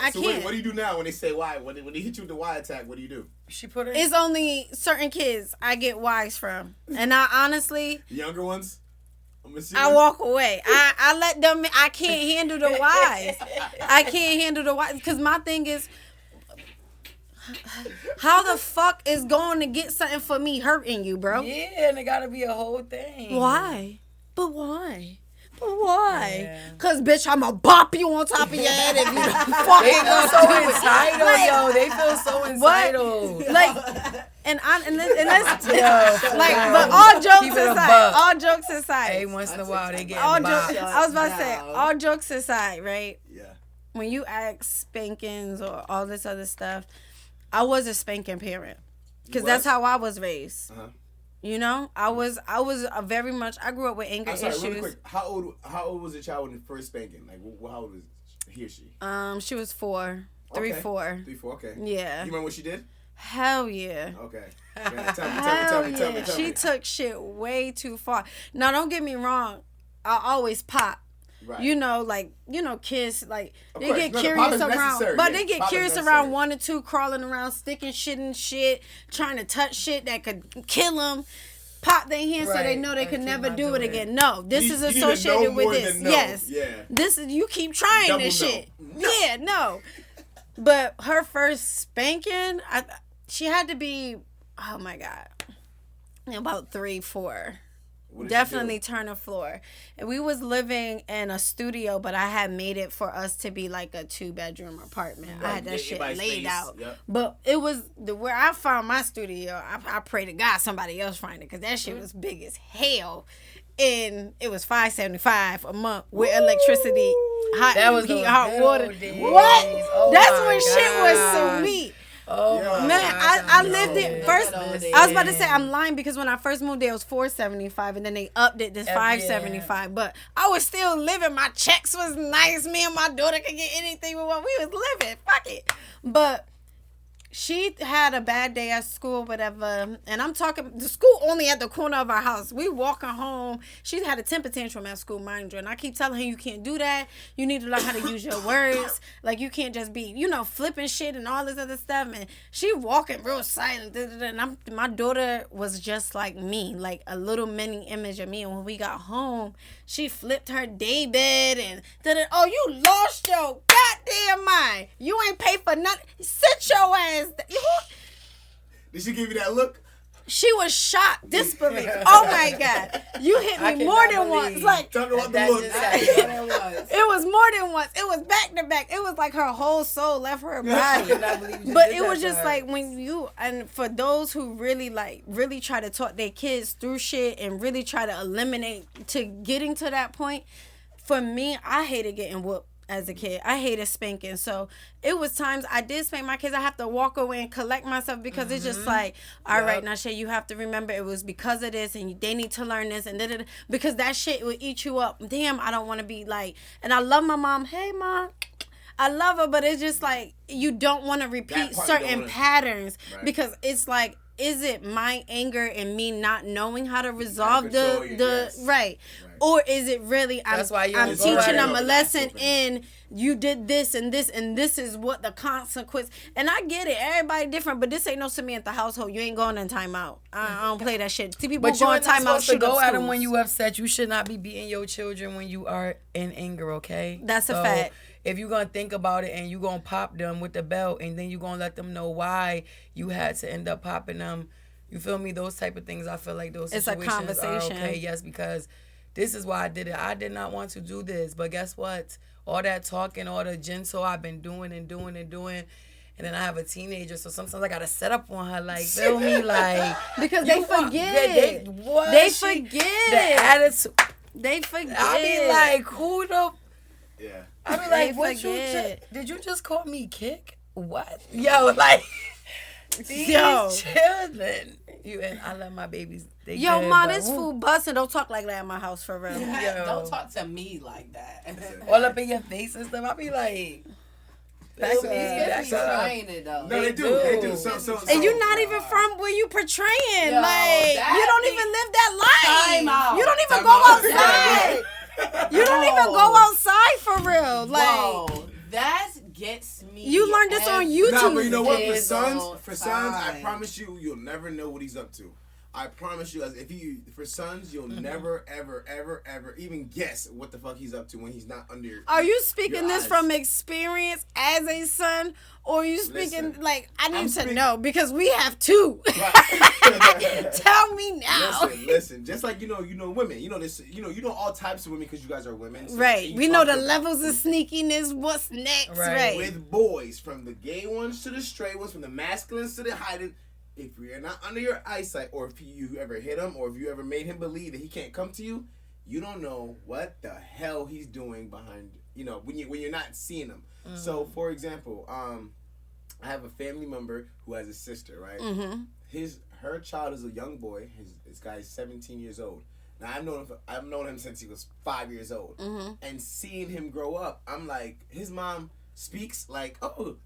I can't. What do you do now when they say why? When they hit you with the why attack, what do you do? It's only certain kids I get whys from. And I honestly... Younger ones? I walk away. I let them... I can't handle the whys. I can't handle the whys. Because my thing is... How the fuck is going to get something for me hurting you, bro? Yeah, and it got to be a whole thing. Why? But why? Why? Because, bitch, I'm going to bop you on top of your head if you fucking They feel so entitled, yo. They feel so entitled. But all jokes aside. Hey, once in a while, they get I was about to say, all jokes aside, right? Yeah. When you ask spankings or all this other stuff, I was a spanking parent. Because that's how I was raised. Uh-huh. You know, I was very much. I grew up with anger issues. Really quick, how old was the child when the first spanking? Like, how old was he or she? She was 4, 3, 4. 3, 4. Okay. Yeah. You remember what she did? Hell yeah. Okay. Tell me. She took shit way too far. Now, don't get me wrong. I always pop. Right. You know, kids, like, they get curious around, but they get curious around 1 or 2, crawling around, sticking shit in shit, trying to touch shit that could kill them, pop their hands so they know they could never do it again. No, this is associated with this. Yes. Yeah. This is, you keep trying this shit. No. Yeah, no. But her first spanking, she had to be, oh my God, about 3, 4. Definitely turn the floor. And we was living in a studio, but I had made it for us to be like a 2-bedroom apartment. Right. I had that shit laid out. Yep. But it was where I found my studio. I pray to God somebody else find it because that shit was big as hell. And it was $575 a month with electricity, hot water. Days. What? Oh, that's when shit was sweet. Oh man, I lived it first. I was about to say I'm lying because when I first moved there it was $475 and then they upped it to $575. But I was still living. My checks was nice. Me and my daughter could get anything with what we was living. Fuck it. But she had a bad day at school, whatever. And I'm talking, the school only at the corner of our house. We walking home. She had a temper tantrum at school, mind you. And I keep telling her, you can't do that. You need to learn how to use your words. Like, you can't just be, flipping shit and all this other stuff. And she walking real silent. And my daughter was just like me, like a little mini image of me. And when we got home, she flipped her day bed and oh, you lost your goddamn mind. You ain't pay for nothing. Sit your ass. Did she give you that look? She was shocked, disbelief. Oh my God. You hit me more than once. Like, talk about the look. It was more than once. It was back to back. It was like her whole soul left her body. But it was just like when and for those who really try to talk their kids through shit and really try to eliminate to getting to that point, for me, I hated getting whooped. As a kid, I hated spanking. So it was times I did spank my kids. I have to walk away and collect myself because it's just like, all right, now Shay, you have to remember it was because of this and they need to learn this and because that shit will eat you up. Damn, I don't want to be like, and I love my mom. Hey, Mom. I love her, but it's just like you don't want to repeat certain patterns because it's like, is it my anger and me not knowing how to resolve right? Or is it really I'm teaching them a lesson in you did this and this and this is what the consequence. And I get it, everybody different, but this ain't no Samantha household. You ain't going in timeout. I don't play that shit. See people go in timeout. Should go at them when you upset. You should not be beating your children when you are in anger. Okay, that's a fact. If you're going to think about it and you're going to pop them with the belt and then you're going to let them know why you had to end up popping them, you feel me? Those type of things, I feel like those situations are okay. Yes, because this is why I did it. I did not want to do this. But guess what? All that talking, all the gentle I've been doing. And then I have a teenager, so sometimes I got to set up on her, like, feel me? Like, because they forget. They forget. The attitude. They forget. I be like, who the... Yeah. I be like, what did you just call me kick? What? Yo, like, these children. And I love my babies. Yo, Ma, this food busting. Don't talk like that in my house, for real. Yo. Don't talk to me like that. All up in your face and stuff. I be like... That's trying it though. No, they do. So, and you're not even from where you portraying. You don't even live that life. You don't even go outside. You don't even go outside for real. Like, whoa, that gets me. You learned this on YouTube. Nah, but you know what? For sons, I promise you'll never know what he's up to. I promise you, for sons, you'll never, ever, ever, ever even guess what the fuck he's up to when he's not under your. Are you speaking this from experience as a son, or are you speaking I need to know because we have two. Right. Tell me now. Listen. Just like you know women. You know this. You know all types of women because you guys are women. So right. We know the levels of sneakiness. What's next? Right. With boys, from the gay ones to the straight ones, from the masculines to the hiding. If you're not under your eyesight, or if you ever hit him, or if you ever made him believe that he can't come to you, you don't know what the hell he's doing behind. When you're not seeing him. Mm-hmm. So, for example, I have a family member who has a sister, right? Mm-hmm. Her child is a young boy. This guy is 17 years old. Now I've known him since he was 5 years old, and seeing him grow up, I'm like, his mom speaks like, oh,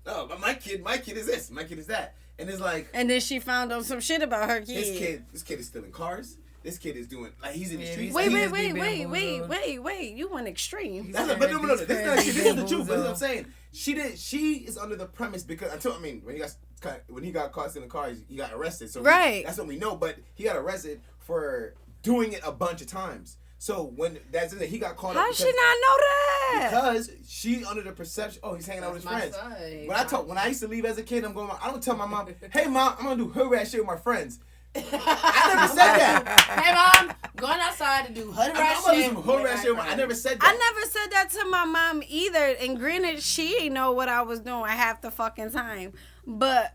my kid is this, my kid is that. And it's like... And then she found out some shit about her kid. This kid is stealing cars. This kid is doing... he's in the streets. Wait. You went extreme. No. This is the truth. That's what I'm saying. She is under the premise because... when he got caught stealing cars, he got arrested. So that's what we know. But he got arrested for doing it a bunch of times. So when he got caught up. How she not know that? Because she under the perception. Oh, he's hanging out with his friends. When I used to leave as a kid, I don't tell my mom, hey mom, I'm gonna do hood rat shit with my friends. I never said that. Hey mom, going outside to do hood rat shit. I never said that. I never said that to my mom either. And granted, she ain't know what I was doing half the fucking time, but.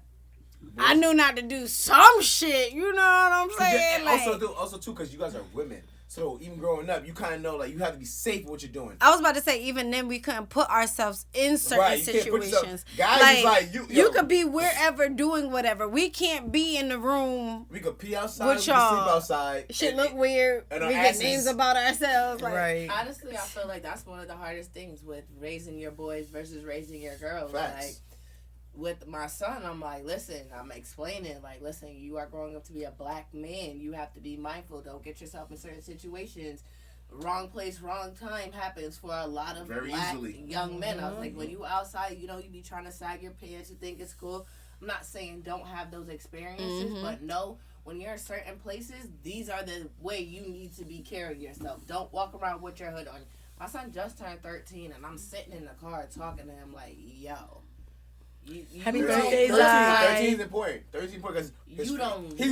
I knew not to do some shit. You know what I'm saying? Also too, because you guys are women. So even growing up, you kind of know you have to be safe with what you're doing. I was about to say, even then we couldn't put ourselves in certain situations. Guys, you could be wherever doing whatever. We can't be in the room. We could pee outside. We could sleep outside. Shit look weird. We get names about ourselves. Right. Honestly, I feel like that's one of the hardest things with raising your boys versus raising your girls. Facts. with my son, I'm like, listen, I'm explaining, like, listen, you are growing up to be a black man. You have to be mindful. Don't get yourself in certain situations. Wrong place, wrong time happens for a lot of Very black easily. young men. I was like, when you outside, you know, you be trying to sag your pants, you think it's cool. I'm not saying don't have those experiences, but no, when you're in certain places, these are the way you need to be carrying yourself. Don't walk around with your hood on. My son just turned 13, and I'm sitting in the car talking to him like, yo. Happy birthday, 13 is important. 13 is important because you don't he's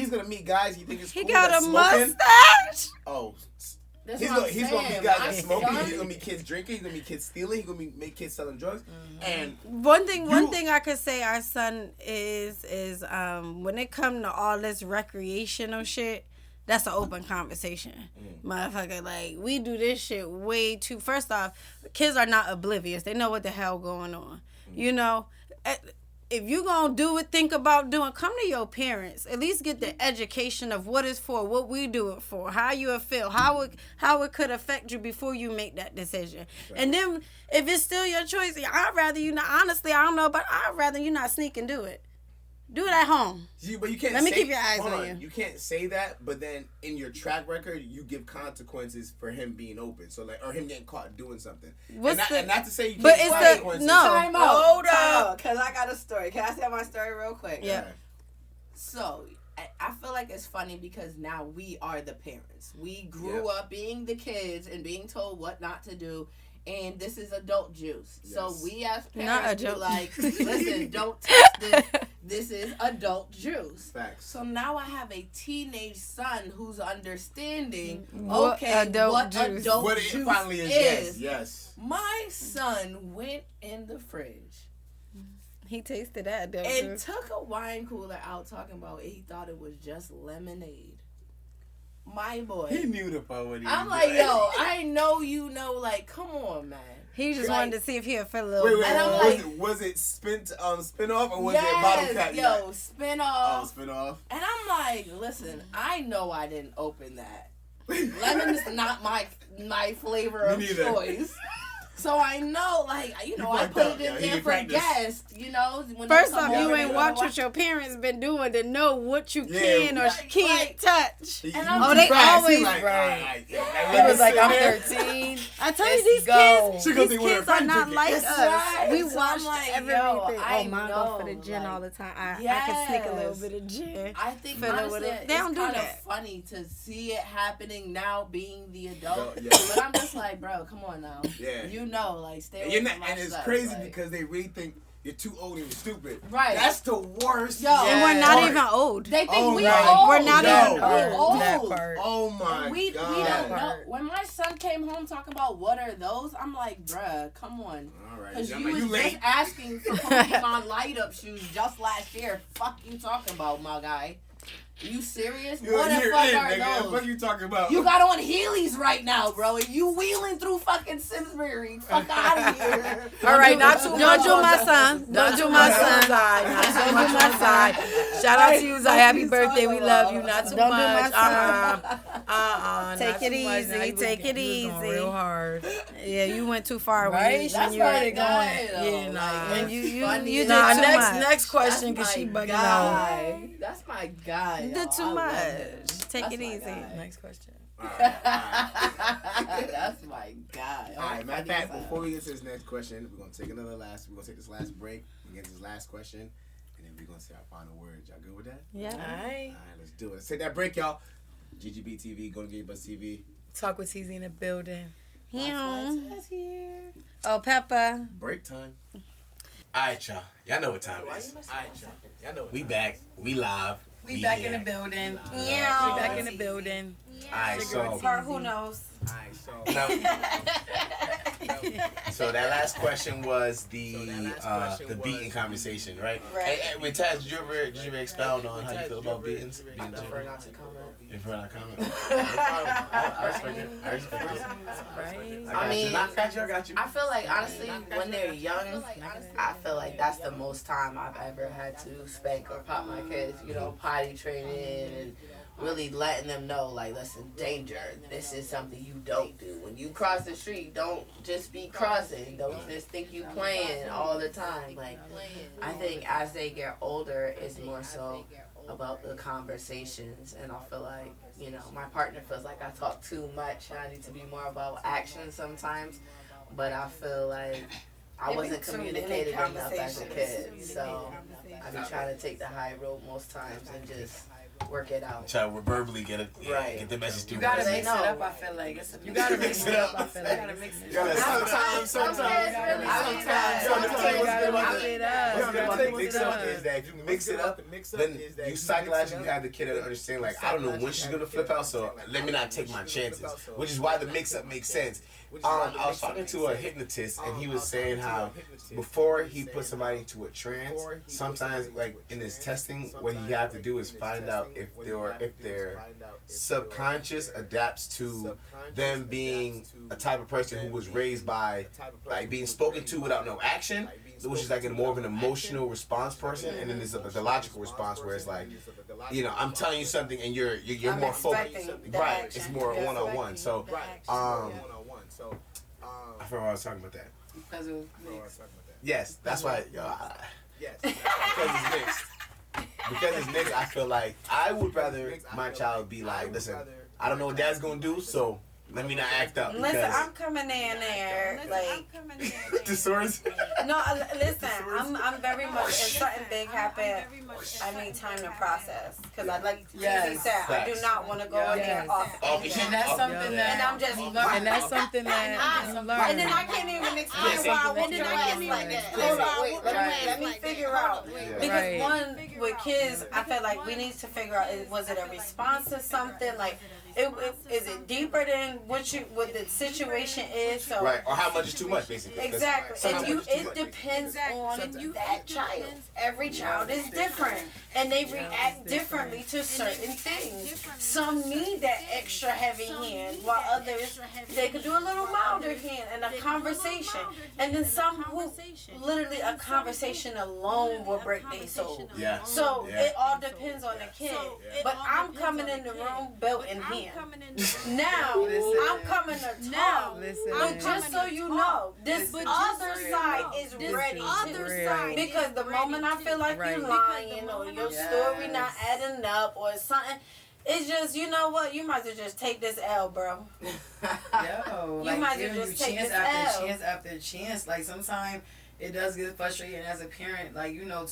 gonna meet guys he thinks is cool. He got that's a smoking. mustache. Oh, That's he's what gonna I'm meet saying. guys My that smoking. son- He's gonna meet kids drinking. He's gonna meet kids stealing. He's gonna meet kids selling drugs. And One thing I could say our son is when it come to all this recreational shit, that's an open conversation. Motherfucker, like, we do this shit way too. First off, kids are not oblivious. They know what the hell going on. You know, if you gonna do it, think about doing, come to your parents. At least get the education of what it's for, what we do it for, how you feel, how it could affect you before you make that decision. Right. And then if it's still your choice, I'd rather you not, honestly, I don't know, but I'd rather you not sneak and do it. Do it at home. But you can't. Let me keep your eyes on you. You can't say that, but then in your track record, you give consequences for him being open. So like, or him getting caught doing something. And not to say you can't give consequences. Time out. Hold up, because I got a story. Can I say my story real quick? Yeah. So I feel like it's funny because now we are the parents. We grew up being the kids and being told what not to do. And this is adult juice. Yes. So we as parents be like, listen, don't touch this. This is adult juice. Facts. So now I have a teenage son who's understanding, what adult juice finally is. Yes. My son went in the fridge. He tasted that adult and juice. took a wine cooler out talking about he thought it was just lemonade. My boy. He knew the phone when he I'm like, yo, I know you know, like, come on, man. He just wanted to see if he'd feel a little. Wait, and I'm like, was it spin off or was it bottle cap? Yo, spin off. Oh, spin off. And I'm like, listen, I know I didn't open that. Lemon is not my flavor of choice. So I know, like, you know, I put it in there for guests, you know. When first off, you ain't watch what your parents been doing to know what you can or can't touch. And they always right. He was like, I'm 13. I tell you, these kids are not like us. Right. We so watched like, everything. Mine go for the gin all the time. I can sneak a little bit of gin. I think They honestly, don't it's do kind of that. funny to see it happening now, being the adult. But I'm just like, bro, come on now. Yeah. You know, like, stay away from my and it's stuff, crazy like, because they really think you're too old and you're stupid. Right. That's the worst. Yo, and we're not even old. They think we right. old. We're not even old. That part. Oh my god. We don't know. When my son came home talking about what are those, I'm like, bruh, come on. All right. Because Yeah, you was just asking for Pokemon light up shoes just last year. Fuck you talking about, my guy. You serious? What the fuck are those? What you talking about? You got on Heelys right now, bro, and you wheeling through fucking Simsbury. Fuck out of here. All right, not too much. Don't do my son. Don't do my son. Not too much on my side. Shout out to you, Zai. Happy birthday. We love you. Not too Don't do much. my Take it easy. Take it easy. Real hard. Yeah, you went too far. Right? That's you where it going. going. Yeah, nah. And you did Nah, too much. next question, because she bugging out. That's my guy. You did too much. Take it easy. Next question. All right. That's my guy. All right, matter of fact, before we get to this next question, we're gonna take this last break. We get to this last question, and then we're gonna say our final words. Y'all good with that? Yeah. All right. All right, let's do it. Let's take that break, y'all. GGBTV, GoldenGatesBus TV. Talk with Teezy in the building. Oh, Peppa. Break time. All right, y'all. Y'all know what time it is. All right, y'all. We back. We live. We back in the building. Yeah. We back in the building. All right, so. Who knows? All right, so that last question was the beating conversation, right? Right. And with Taz, did you ever expound on how you feel about beatings? I prefer not to comment. You prefer not to comment? I respect it. Right. I got you. I feel like, honestly, when they're young, I feel like that's the most time I've ever had to spank or pop my kids, you know, potty training and really letting them know, like, listen, danger. This is something you don't do. When you cross the street, don't just be crossing. Don't just think you playing all the time. Like, I think as they get older, it's more so about the conversations, and I feel like, you know, my partner feels like I talk too much. I need to be more about action sometimes, but I feel like I wasn't communicating enough as a kid, so I be trying to take the high road most times and just work it out. Try to verbally get the message through. You gotta mix it up, I feel like. You gotta mix it up, I feel like. You gotta mix it up. Sometimes. Is that if you mix it up, then you psychologically have the kid to understand, like, I don't know when she's gonna flip out, so let me not take my chances. Which is why the mix up makes sense. I was talking to a hypnotist, and he was saying how before he puts somebody into a trance, sometimes, like, in his testing, what he have to do is find out if their subconscious adapts to them being a type of person who was raised by, like, being spoken to without no action, which is like more of an emotional response person, and then there's the logical response where it's like, you know, I'm telling you something and you're more focused. Right, it's more one-on-one. So, I forgot why I was talking about that. Because it was mixed. Yes, that's why. Because it's mixed. Because it's mixed, I feel like I would rather my child be like, listen, I don't know what dad's gonna do, so let me not act up. Listen, I'm coming in there, like, the swords. No, listen, I'm very much, if something big happen, I need time to process. Because I, like Teezy said, I do not want to go in there off. And that's something that, and I'm just learning. And that's something that you learn. And then I can't even explain why I want to like that. Hold on, wait, let me figure out. Because one, with kids, I feel like we need to figure out, was it a response to something? Like, is it deeper than what the situation is? So right, or how much is too much, basically. Exactly, and it depends on that child. Every child is different, and they react differently to certain things. Some need that extra heavy hand, while others, they could do a little milder hand and a conversation. And then some who literally a conversation alone will break their soul. Yeah. So it all depends on the kid. But I'm coming in the room built in hand. Now, I'm coming to talk. But just so you know, this other side is ready to. Because the moment I feel like you're lying or your story not adding up or something, it's just, you know what, you might as well just take this L, bro. Yo, you might as well just take this L. Chance after chance. Like, sometimes it does get frustrating as a parent. Like, you know,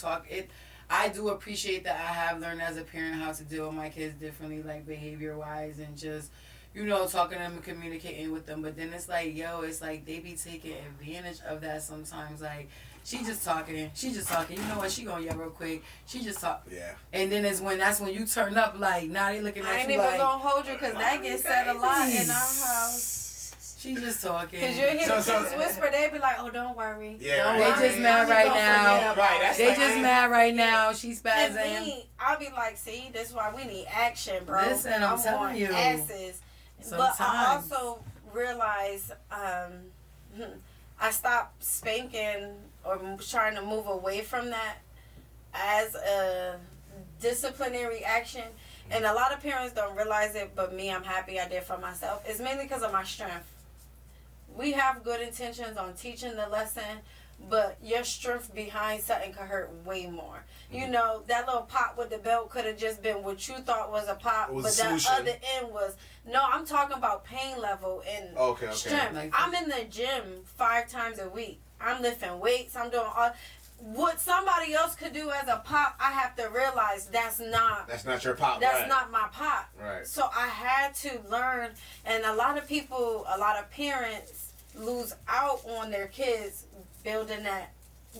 I do appreciate that I have learned as a parent how to deal with my kids differently, like behavior-wise, and just, you know, talking to them and communicating with them. But then it's like, it's like they be taking advantage of that sometimes. Like, she just talking. You know what? She gonna yell real quick. She just talk. Yeah. And then that's when you turn up. Like, now they looking at you like. I ain't even gonna hold you because that gets said a lot in our house. She just talking. Because you're hearing kids whisper, they be like, oh, don't worry. Yeah, they just mad right now. Right, they just mad right now. She's spazzing. And me, I'll be like, see, this is why we need action, bro. Listen, I'm telling you. Asses. Sometimes. But I also realized I stopped spanking or trying to move away from that as a disciplinary action. And a lot of parents don't realize it, but me, I'm happy I did for myself. It's mainly because of my strength. We have good intentions on teaching the lesson, but your strength behind something could hurt way more. You know, that little pop with the belt could have just been what you thought was a pop, but the other end was, no, I'm talking about pain level and strength. Like, I'm in the gym 5 times a week. I'm lifting weights. I'm doing all. What somebody else could do as a pop, I have to realize that's not your pop. That's not my pop. Right. So I had to learn, and a lot of parents lose out on their kids building that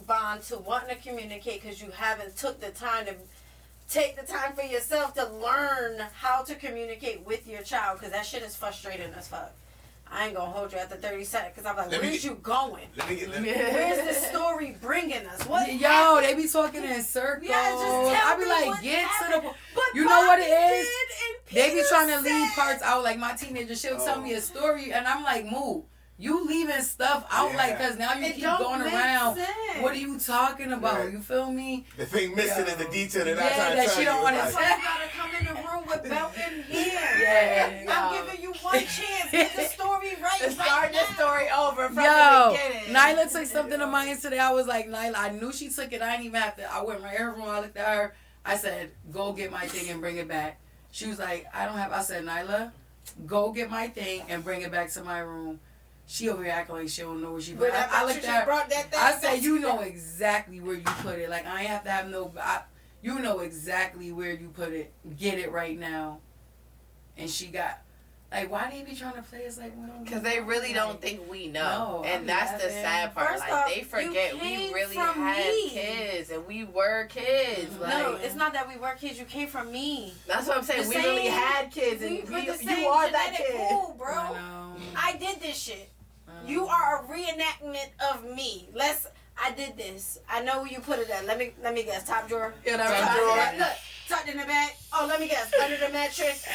bond to wanting to communicate because you haven't took the time to take the time for yourself to learn how to communicate with your child, because that shit is frustrating as fuck. I ain't gonna hold you after 30 seconds because I'm like, where's you going? Where's the story bringing us? What? Yo, they be talking in circles. Yeah, just tell I be like, get happened. to the point. You know what it is? They be trying to leave parts out. Like, my teenager, she'll tell me a story, and I'm like, move. You leaving stuff out because now you keep going around. Sense. What are you talking about? Right. You feel me? The thing missing is the detail that I'm trying to that tell she you. don't want to Like, So you gotta come in the room with belt in hand. Yeah. I'm giving you one chance. Get the story right. Start the story over from the Yo, beginning. Nyla took something of mine today. I was like, Nyla, I knew she took it. I didn't even have to. I went right in her room. I looked at her. I said, go get my thing and bring it back. She was like, I said, Nyla, go get my thing and bring it back to my room. She over here acting like she don't know where she put it. I looked at her. I said, you know exactly where you put it. Like, I ain't have to have you know exactly where you put it. Get it right now. And she got, like, why they be trying to play us like we don't know? Because they really don't think we know. No, And that's the sad part. First Like, off, they forget you we came really from had me. kids and we were kids. Like, No, it's not that we were kids. You came from me. that's what I'm saying. The We really same- had kids and We put the you same are that genetic kid. pool, bro. I know. I did this shit. You are a reenactment of me. I did this. I know where you put it at. Let me guess. Top drawer. You know, Top drawer. Look, tucked in the back. Oh, let me guess. Under the mattress.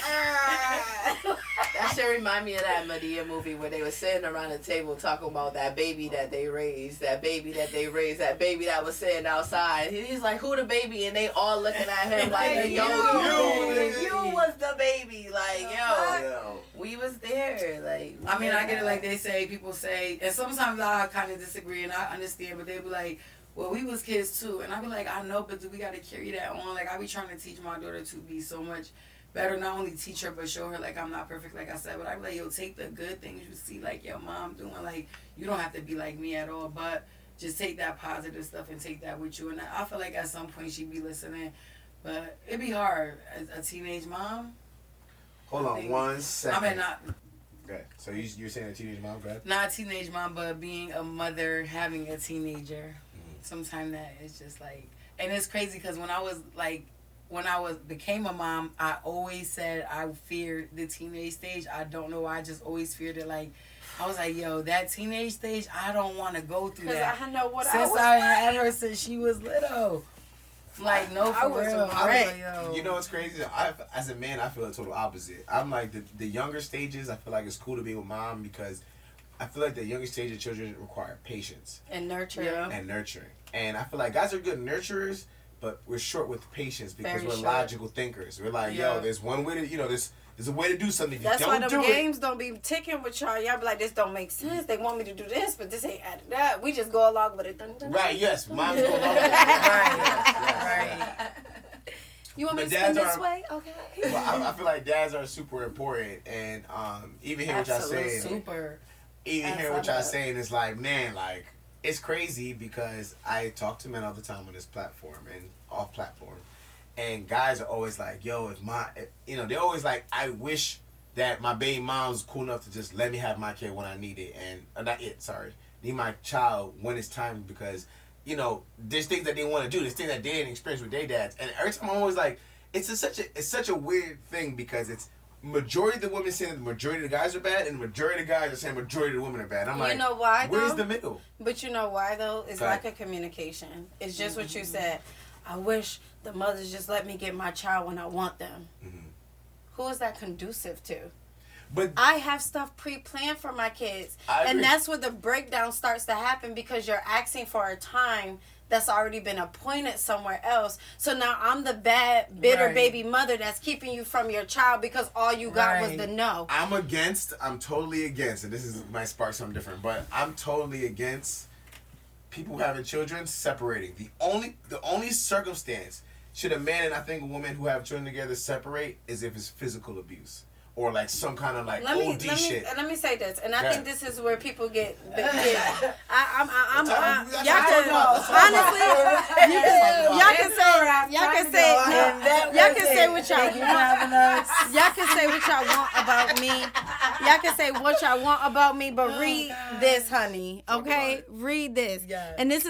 That should remind me of that Medea movie where they were sitting around the table talking about that baby that they raised, that baby that was sitting outside. He's like, who the baby? And they all looking at him like, yo, you was the baby. Like, yo, we was there. Like, I mean, I get it. Like they say, people say, and sometimes I kind of disagree, and I understand, but they be like, well, we was kids too, and I be like, I know, but do we got to carry that on? Like, I be trying to teach my daughter to be so much better, not only teach her, but show her, like, I'm not perfect, like I said, but I be like, yo, take the good things you see, like, your mom doing, like, you don't have to be like me at all, but just take that positive stuff and take that with you, and I feel like at some point she be listening, but it be hard as a teenage mom. hold on one second. I mean, not... Okay. So you're saying a teenage mom, go ahead. Not a teenage mom, but being a mother, having a teenager. Sometimes that is just like, and it's crazy because when I became a mom, I always said I feared the teenage stage. I don't know why, I just always feared it. Like, I was like, yo, that teenage stage, I don't want to go through that. I know what since I had her since she was little. Like, no, for real. Like, yo. you know what's crazy? As a man, I feel the total opposite. I'm like, the younger stages, I feel like it's cool to be with mom because I feel like the younger stage of children require patience. And nurturing. Yeah. And nurturing. And I feel like guys are good nurturers, but we're short with patience because Very we're short. logical thinkers. We're like, yo, there's one way to, there's a way to do something. If That's you why don't them do games don't be ticking with y'all. Y'all be like, this don't make sense. They want me to do this, but this ain't added up. We just go along with it. Dun, dun, dun. Right, yes. Mom's going on. Right. You want me But to spin dads this are- way? Okay. Well, I feel like dads are super important. And even hear what y'all saying. Super. Even hear what y'all saying is like, man, like, it's crazy because I talk to men all the time on this platform and off platform. And guys are always like, yo, they're always like, I wish that my baby mom's cool enough to just let me have my kid when I need it. Need my child when it's time because, there's things that they want to do. There's things that they didn't experience with their dads. And every time I'm always like, it's such a weird thing because it's majority of the women saying the majority of the guys are bad and the majority of the guys are saying majority of the women are bad. I'm like, you know why, where's though? the middle? But you know why, though? It's Okay. like a communication. It's just what you said. I wish the mothers just let me get my child when I want them. Mm-hmm. Who is that conducive to? But I have stuff pre-planned for my kids. I agree. And that's where the breakdown starts to happen because you're asking for a time that's already been appointed somewhere else. So now I'm the bad, bitter Right. baby mother that's keeping you from your child because all you got was Right. the no. I'm totally against, and this might spark something different, but I'm totally against people having children separating. The only circumstance should a man and I think a woman who have children together separate is if it's physical abuse. Or like some kind of like OD shit. Let me say this, and I Yeah. think this is where people get. Y'all can say what y'all want. Y'all can say what y'all want about me. Y'all can say what y'all want about me, but read this, honey. Okay, read this. Yes. And this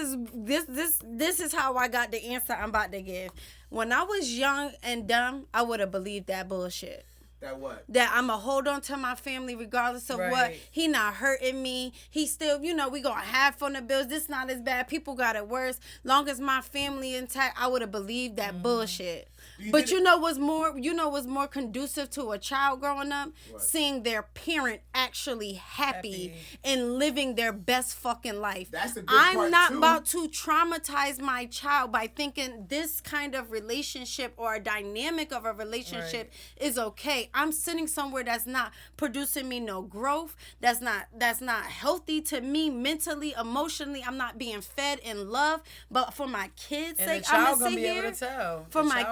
is how I got the answer I'm about to give. When I was young and dumb, I would have believed that bullshit. That what? That I'm going to hold on to my family regardless of what. Right. He not hurting me. He still, we going to have fun the bills. This not as bad. People got it worse. Long as my family intact, I would have believed that bullshit. But you know what's more conducive to a child growing up? What? Seeing their parent actually happy and living their best fucking life. That's a good I'm part not too. about to traumatize my child by thinking this kind of relationship or a dynamic of a relationship is okay. I'm sitting somewhere that's not producing me no growth, that's not healthy to me mentally, emotionally. I'm not being fed in love. But for my kids' sake, I'm gonna sit here. For my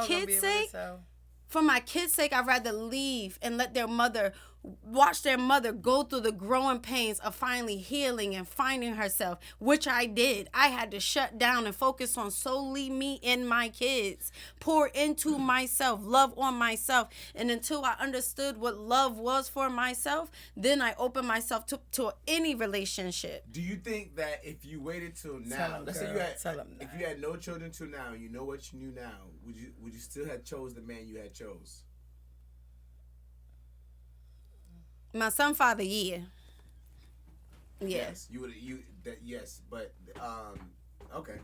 kids' sake, I'd rather leave and let their mother watch their mother go through the growing pains of finally healing and finding herself, which I did. I had to shut down and focus on solely me and my kids, pour into myself, love on myself. And until I understood what love was for myself, then I opened myself to any relationship. Do you think that if you waited till now, let's say if you had no children till now, you know what you knew now, would you still have chose the man you had chose? My son father, yeah. Yes, yes, but okay.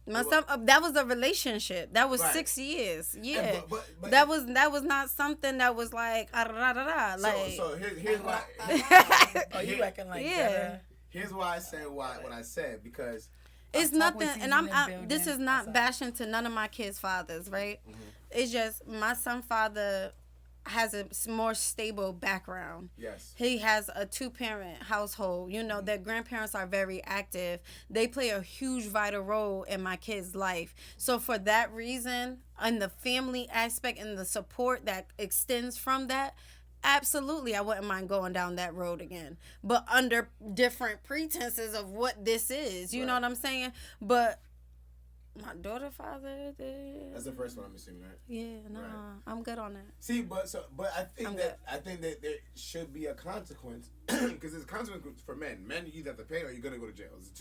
My son, that was a relationship. That was 6 years. Yeah, but that was not something that was like like. So here's why. Oh, you acting like that? Here's why I said what I said, because it's nothing, and this is not bashing to none of my kids' fathers, right? Mm-hmm. It's just my son father has a more stable background. Yes. He has a 2-parent household. You know, their grandparents are very active. They play a huge vital role in my kid's life. So for that reason, and the family aspect and the support that extends from that, absolutely, I wouldn't mind going down that road again. But under different pretenses of what this is. You know what I'm saying? But my daughter father did. That's the first one, I'm assuming, right? Yeah, no, right. I'm good on that. See, but I think that there should be a consequence, because there's a consequence for men. Men, you either have to pay or you're gonna go to jail. It's a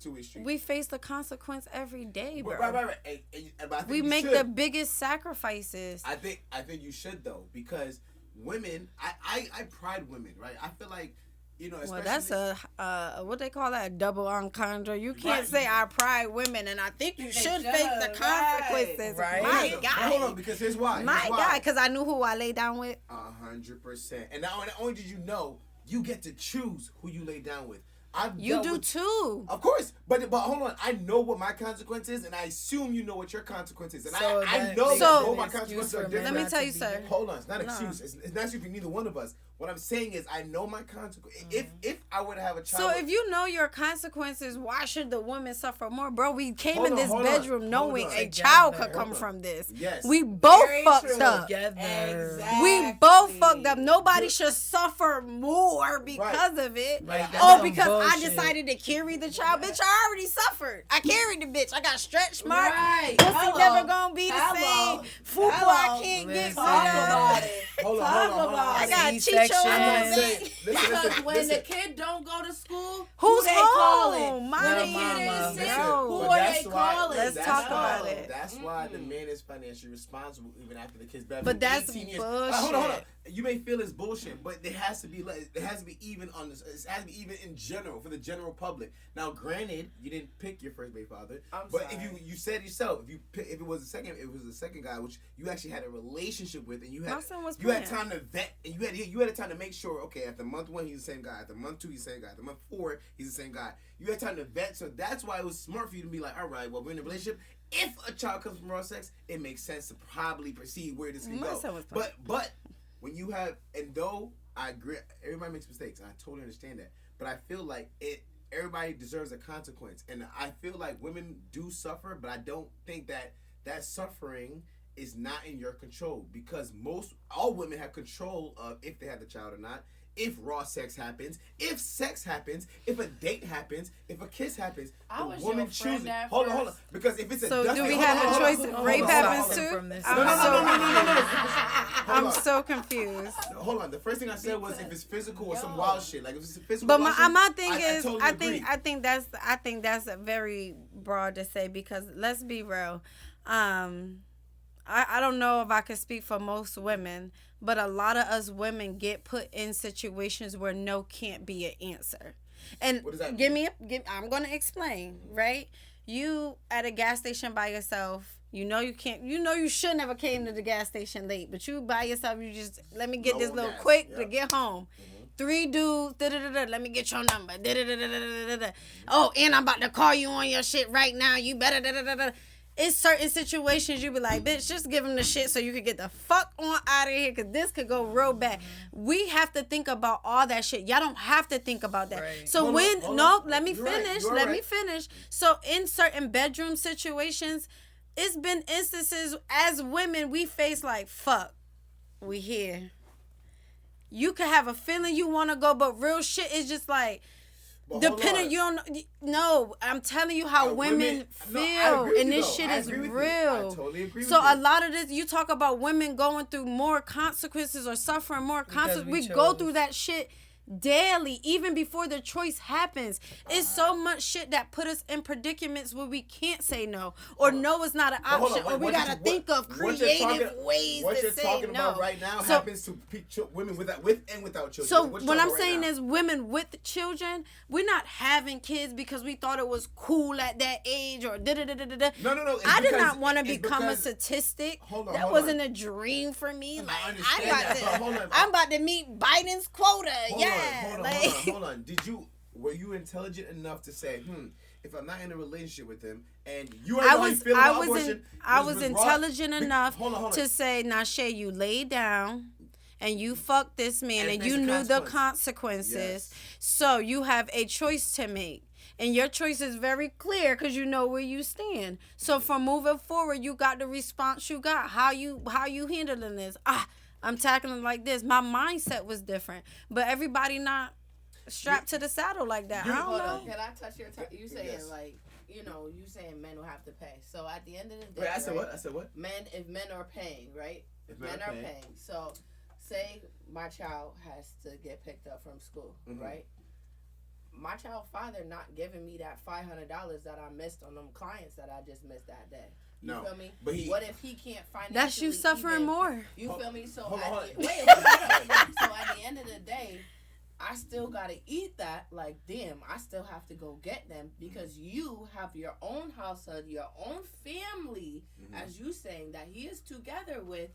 two-way street. We face the consequence every day, bro. Right. But I think we make the biggest sacrifices. I think you should though, because women, I pride women, right? I feel like, you know, well, that's a what they call that, a double entendre. You can't say I pride women, and I think you should face the consequences. Right. My God. Hold on, because here's why. God, because I knew who I lay down with. 100%. And not only did you know, you get to choose who you lay down with. You do too. Of course, but hold on. I know what my consequence is, and I assume you know what your consequence is, and so I know that both my consequences are different. Let me tell you, sir. Hold on, it's not an excuse. It's not excuse for neither one of us. What I'm saying is, I know my consequence. Mm-hmm. If I were to have a child, so if you know your consequences, why should the woman suffer more, bro? We came in this bedroom knowing a child could come from this. Yes, we both fucked up. Exactly. We both fucked up. Nobody should suffer more because of it. Right. Because bullshit. I decided to carry the child. Bitch, I already suffered. I carried the bitch. I got stretch marks. Right. Pussy never gonna be the same. Fupa I can't get Talk about it. Hold on. I got chichos on my back. Because when the kid don't go to school, who's they home? calling? When the kid is sick, who are they calling? Let's talk about it. That's why the man is financially responsible even after the kid's back. But that's bullshit. Hold on. You may feel it's bullshit, but it has to be even on this. It has to be even in general for the general public. Now, granted, you didn't pick your first baby father, but if you said yourself, if it was the second guy, which you actually had a relationship with, and you had time to vet, and you had time to make sure, okay, after month 1 he's the same guy, after month 2 he's the same guy, after month 4 he's the same guy. You had time to vet, so that's why it was smart for you to be like, all right, well, we're in a relationship. If a child comes from raw sex, it makes sense to probably proceed where this can go. But when you have, and though I agree, everybody makes mistakes. I totally understand that. But I feel like everybody deserves a consequence. And I feel like women do suffer, but I don't think that suffering is not in your control, because all women have control of if they have the child or not. If raw sex happens, if sex happens, if a date happens, if a kiss happens, the woman chooses. Hold on. Because if it's so do we have a choice if rape happens too? I'm so confused. Hold on. The first thing I said was if it's physical or some wild shit. Like if it's physical. But my thing is, I think that's very broad to say, because let's be real. I don't know if I can speak for most women, but a lot of us women get put in situations where no can't be an answer. And what does that mean? I'm going to explain, right? You at a gas station by yourself, You know you can't. You know you should never came to the gas station late, but you by yourself. You just let me get this little quick to get home. 3 dudes. Let me get your number. Oh, and I'm about to call you on your shit right now. You better. It's certain situations you be like, bitch, just give him the shit so you can get the fuck on out of here because this could go real bad. We have to think about all that shit. Y'all don't have to think about that. Right. So let me finish. Let me finish. So in certain bedroom situations, it's been instances as women we face like, fuck, we here. You could have a feeling you want to go, but real shit is just like, depending, you don't know. I'm telling you how women feel, and this shit is real. I totally agree with so you. a lot of this, you talk about women going through more consequences or suffering more consequences. We go through that shit daily, even before the choice happens. It's so much shit that put us in predicaments where we can't say no, or no is not an option, or we gotta think of creative ways to say no. What you're talking about right now happens to women with and without children. So what I'm saying is, women with children, we're not having kids because we thought it was cool at that age, or da-da-da-da-da. No. I did not want to become a statistic. That wasn't a dream for me. Like I'm about to meet Biden's quota. Hold on. Were you intelligent enough to say, if I'm not in a relationship with him, and you already know how you feel about abortion? I was intelligent enough to say, now Shay, you lay down and you fucked this man and you knew the consequences. Yes. So you have a choice to make. And your choice is very clear because you know where you stand. So from moving forward, you got the response you got. How you handling this? I'm tackling like this. My mindset was different, but everybody not strapped to the saddle like that. I don't know. Can I touch your? You saying like, you saying men will have to pay. So at the end of the day, wait, I said what? If men are paying, right? If men are paying. So, say my child has to get picked up from school, right? My child father not giving me that $500 that I missed on them clients that I just missed that day. You feel me? But what if he can't financially? That's you suffering more. You feel me? So at the end of the day, I still gotta eat that. Like, damn, I still have to go get them because you have your own household, your own family, as you saying that he is together with.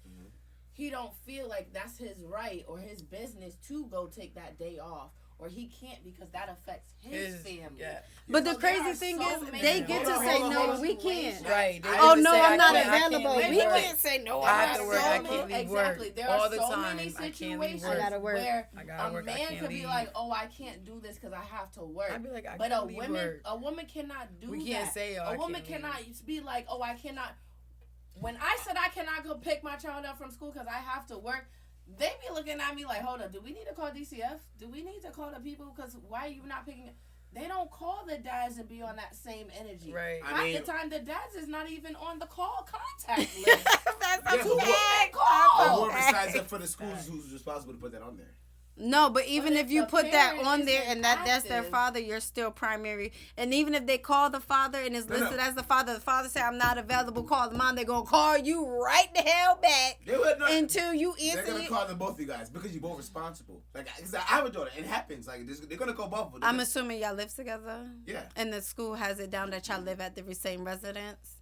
He don't feel like that's his right or his business to go take that day off. Or he can't because that affects his family. Yeah. But the crazy thing is, they get to say no, we can't. Right. Oh no, I'm not available. We can't say no. I have to work. I can't leave work. Exactly. There are so many situations where a man could be like, "Oh, I can't do this because I have to work." I'd be like, but a woman cannot do that. We can't say, "Oh, a woman cannot be like, "Oh, I cannot." When I said I cannot go pick my child up from school because I have to work. They be looking at me like, hold up, do we need to call DCF? Do we need to call the people? Because why are you not picking it? They don't call the dads and be on that same energy. Right. Half the time, the dads is not even on the call contact list. That's who they call. Or besides that, for the schools, who's responsible to put that on there? No, but even if you put that on there and that's their father, you're still primary. And even if they call the father and it's listed as the father say, I'm not available, call the mom, they're going to call you right the hell back until you answer. They're going to call them both of you guys because you're both responsible. Like, I have a daughter. It happens. Like, they're going to call both of them. I'm assuming y'all live together? Yeah. And the school has it down that y'all live at the same residence?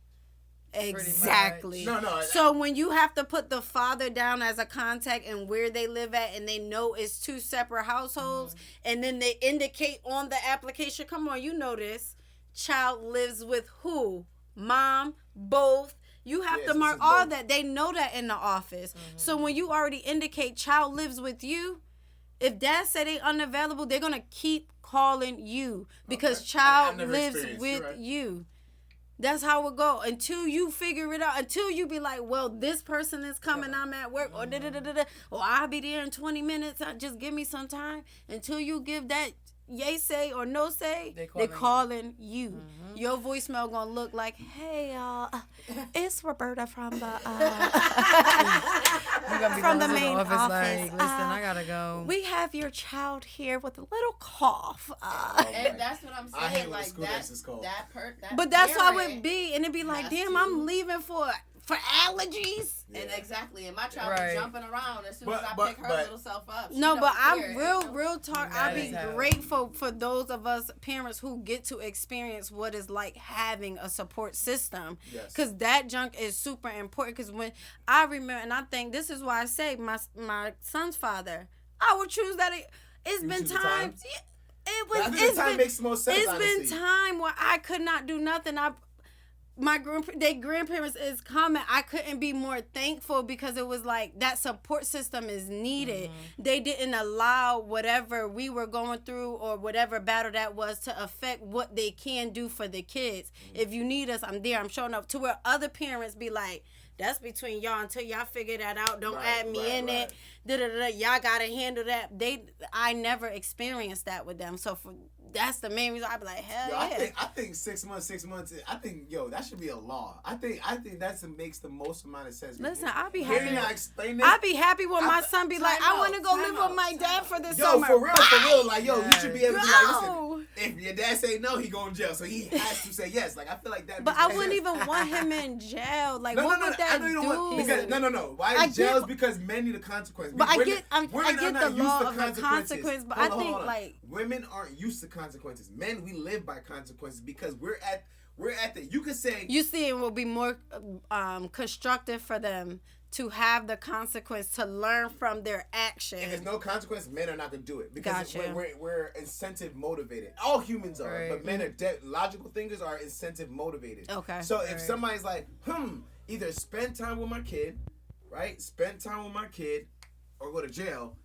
Exactly. No. So when you have to put the father down as a contact and where they live at, and they know it's 2 separate households, and then they indicate on the application, come on, you know this, child lives with who? Mom, both. You have to mark all that. They know that in the office. So when you already indicate child lives with you, if dad say they unavailable, they're going to keep calling you because child lives with you. That's how it go until you figure it out. Until you be like, well, this person is coming. I'm at work, or or I'll be there in 20 minutes. Just give me some time. Until you give that yay say or no say, they calling you. Your voicemail gonna look like, hey y'all, it's Roberta from the from the main office. Like, listen, I gotta go. We have your child here with a little cough. And that's what I'm saying. I hate what like the school nurse is called. But that's how it be, and it be like, damn, I'm leaving for for allergies. And exactly, and my child be jumping around as soon as I pick her little self up. No, but I'm real talk. I be grateful for those of us parents who get to experience what it's like having a support system. Because that junk is super important. Because when I remember, and I think this is why I say my son's father, I would choose that. It's been times. It was. It's been, makes the most sense, it's been time where I could not do nothing. Their grandparents is coming. I couldn't be more thankful because it was like that support system is needed. They didn't allow whatever we were going through or whatever battle that was to affect what they can do for the kids. If you need us, I'm there. I'm showing up. To where other parents be like, that's between y'all until y'all figure that out. Don't add me in it. Y'all gotta handle that. I never experienced that with them. So that's the main reason I be like, hell yeah. I think 6 months. I think that should be a law. I think that makes the most amount of sense. Listen, I'll be happy. Hearing I explain this, I'll be happy when my son be like, I want to go live with my dad for this summer. For real. Like, you should be able to be like, listen, if your dad say no, he go in jail, so he has to say yes. Like, I feel like that. But I wouldn't even want him in jail. Like, what would that do? Because no. Why is jail? Is because men need a consequence. But I get the law of the consequence. But I think like women aren't used to consequences. Men, we live by consequences because we're at the. You could say you see it will be more constructive for them to have the consequence to learn from their actions. If there's no consequence, men are not gonna do it because we're incentive motivated. All humans are, but men are logical thinkers are incentive motivated. Okay. So if somebody's like, either spend time with my kid, right? Spend time with my kid, or go to jail.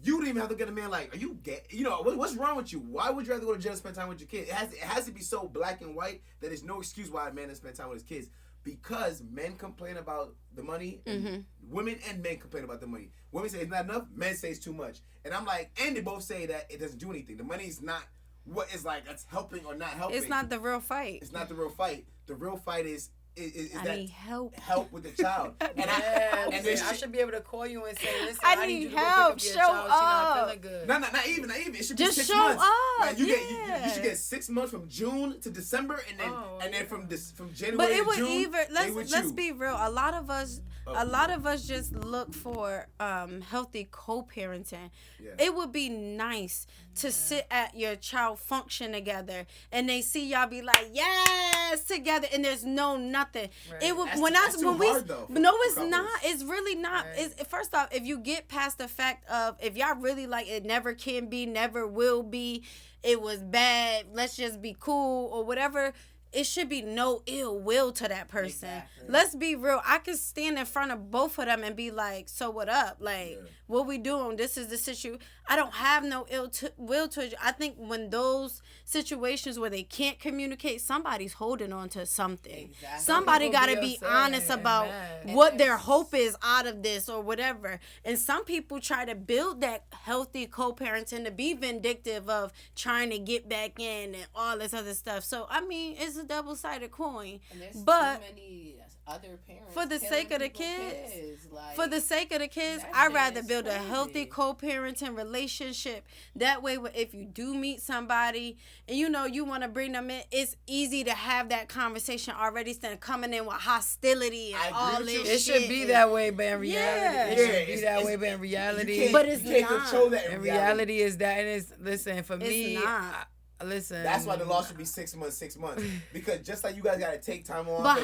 You don't even have to get a man like, are you gay? What's wrong with you? Why would you rather go to jail and spend time with your kid? It has to be so black and white that there's no excuse why a man doesn't spend time with his kids. Because men complain about the money, and women and men complain about the money. Women say it's not enough, men say it's too much. And I'm like, and they both say that it doesn't do anything. The money is not what is like that's helping or not helping. It's not the real fight. It's not the real fight. The real fight is I need help with the child. And I should be able to call you and say, listen, I need you to help. go pick up your child. She's not feeling good. No, not even. It should be just 6 show months. up. Like, you should get 6 months from June to December, and then from January but it to would June. either let's be real. A lot of us just look for healthy co-parenting. Yeah. It would be nice to sit at your child function together, and they see y'all be like, yes, together, and there's nothing. Right. It would no, it's not. It's really not. Right. First off, if you get past the fact of if y'all really like it, never can be, never will be. It was bad. Let's just be cool or whatever. It should be no ill will to that person. Exactly. Let's be real. I could stand in front of both of them and be like, so what up? Like, what we doing? This is the situation. I don't have no will to it. I think when those situations where they can't communicate, somebody's holding on to something. Exactly. Somebody got to be honest about what their hope is out of this or whatever. And some people try to build that healthy co-parenting to be vindictive of trying to get back in and all this other stuff. So, I mean, it's a double-sided coin. And there's but too many other parents for the sake of the kids, Like, I'd rather build a healthy co-parenting relationship. That way, if you do meet somebody and you want to bring them in, it's easy to have that conversation already instead of coming in with hostility and all this shit. It should be that way, but in reality, it should be that way, but in reality, but it's you can't not. control that. In reality, is that, and it's listen for me. It's not. Listen. That's why the law should be 6 months. Because just like you guys gotta take time off. But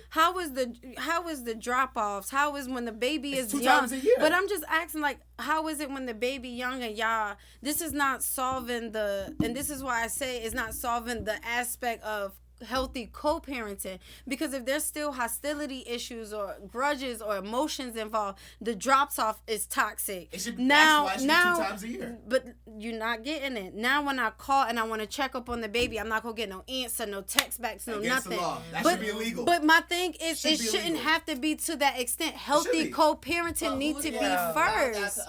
how is the drop offs? How is when the baby is 2 young? times a year. But I'm just asking, like, how is it when the baby young and y'all? This is not solving and this is why I say it's not solving the aspect of healthy co-parenting, because if there's still hostility issues or grudges or emotions involved, the drops off is toxic. That's why it should be 2 times a year. But you're not getting it. Now when I call and I want to check up on the baby, I'm not gonna get no answer, no text backs, no Against nothing. The law. That should be illegal. But my thing is it shouldn't have to be to that extent. Healthy co-parenting needs to be first.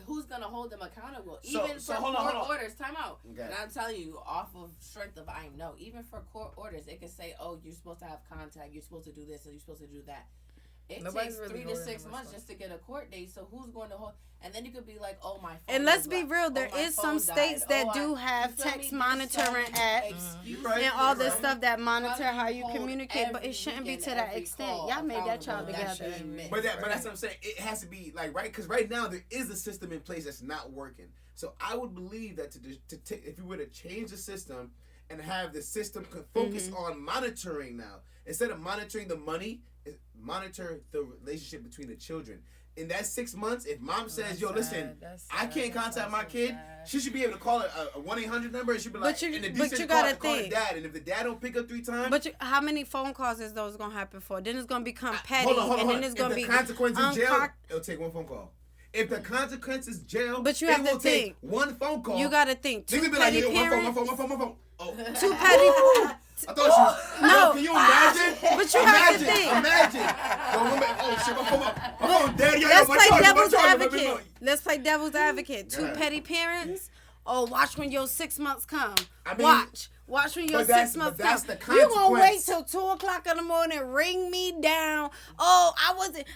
Who's gonna hold them accountable? Even for court orders, time out. Okay. And I'm telling you, off of strength of I know, even for court orders, it can say, "Oh, you're supposed to have contact. You're supposed to do this, and you're supposed to do that." It Nobody's takes really 3 to holding 6 them months just to get a court date. So who's going to hold? And then you could be like, oh, my phone. And let's be died. real, Oh, there my is phone some states died. that do have you feel me? text There's monitoring so many apps excuses. Right. and all this Right. stuff that monitor How do how you you hold communicate, but every it shouldn't be to weekend, that every extent. call Y'all made that child accountable? That together. shouldn't miss. But that's what I'm saying. It has to be like right because right now there is a system in place that's not working. So I would believe that if you were to change the system and have the system focus on monitoring now instead of monitoring the money, monitor the relationship between the children. In that 6 months, if mom says, "Yo, listen, I can't contact my kid," she should be able to call a 1-800 number and she'd be like, but you gotta call the think. dad. And if the dad don't pick up 3 times, But how many phone calls is those gonna happen for? Then it's gonna become petty, hold on. and then it's gonna if be the consequence is jail, it'll take 1 phone call. If the consequence is jail, But you have it to will take think. 1 phone call. You gotta think. Niggas 2 be like, petty "Yo, parents. my phone. Oh. 2 petty. I thought she was. No. Can you imagine? But you have to think. Imagine. Yo, oh shit, my phone dead. Yo, Let's my play charger, devil's my charger, let me know. advocate. Let's play devil's advocate. 2 ahead. petty parents. Oh, watch when your 6 months come. I mean, Watch when your but that's- 6 months but that's come. the You gonna wait consequence. till 2:00 in the morning, ring me down. Oh, I wasn't.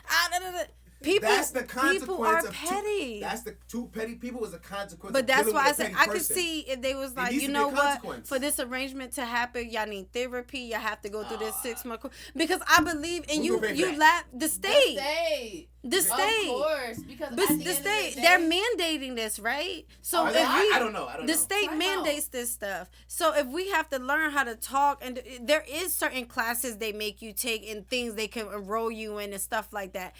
People, That's the consequence people are of petty. That's the 2 petty people is a consequence. But of that's dealing why I with a said petty I could person. see if they was It like, needs you to be know a what, consequence. for this arrangement to happen, y'all need therapy. You have to go through this 6 month because I believe and Who's you gonna pay for you that? laugh the The state. state. The Of state. course. Because But at the the end state, of the they're day, mandating this, right? So Are if they? we, I don't know. the state Time out. mandates this stuff. So if we have to learn how to talk, and there is certain classes they make you take and things they can enroll you in and stuff like that.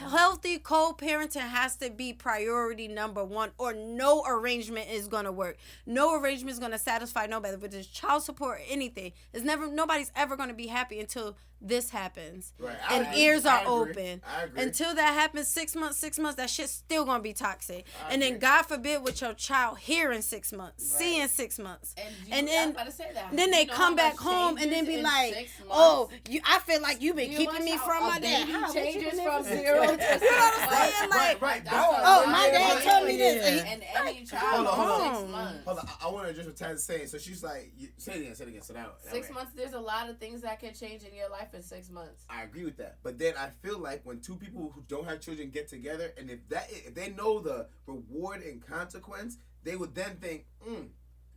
Healthy co-parenting has to be priority number 1, or no arrangement is gonna work. No arrangement is gonna satisfy nobody, whether it's child support or anything. Nobody's ever gonna be happy until this happens. Right. And I agree. ears are I agree. open. I agree. Until that happens, 6 months, that shit's still gonna be toxic. And then God forbid what your child hear in 6 months, see in 6 months. And then I'm about to say that. then they You know come how back much home and then changes be in like, 6 months? "Oh, I feel like you've been You keeping watch me how from a my dad." baby How? What you changes been from there for 0 to 6 months? You know what I'm saying? Like, right. oh, my dad told me this. And any child Hold on. 6 months. Hold on. I want to address what Taz is saying. So she's like, say it again. So now, 6 months, there's a lot of things that can change in your life in 6 months. I agree with that. But then I feel like when 2 people who don't have children get together, and if they know the reward and consequence, they would then think,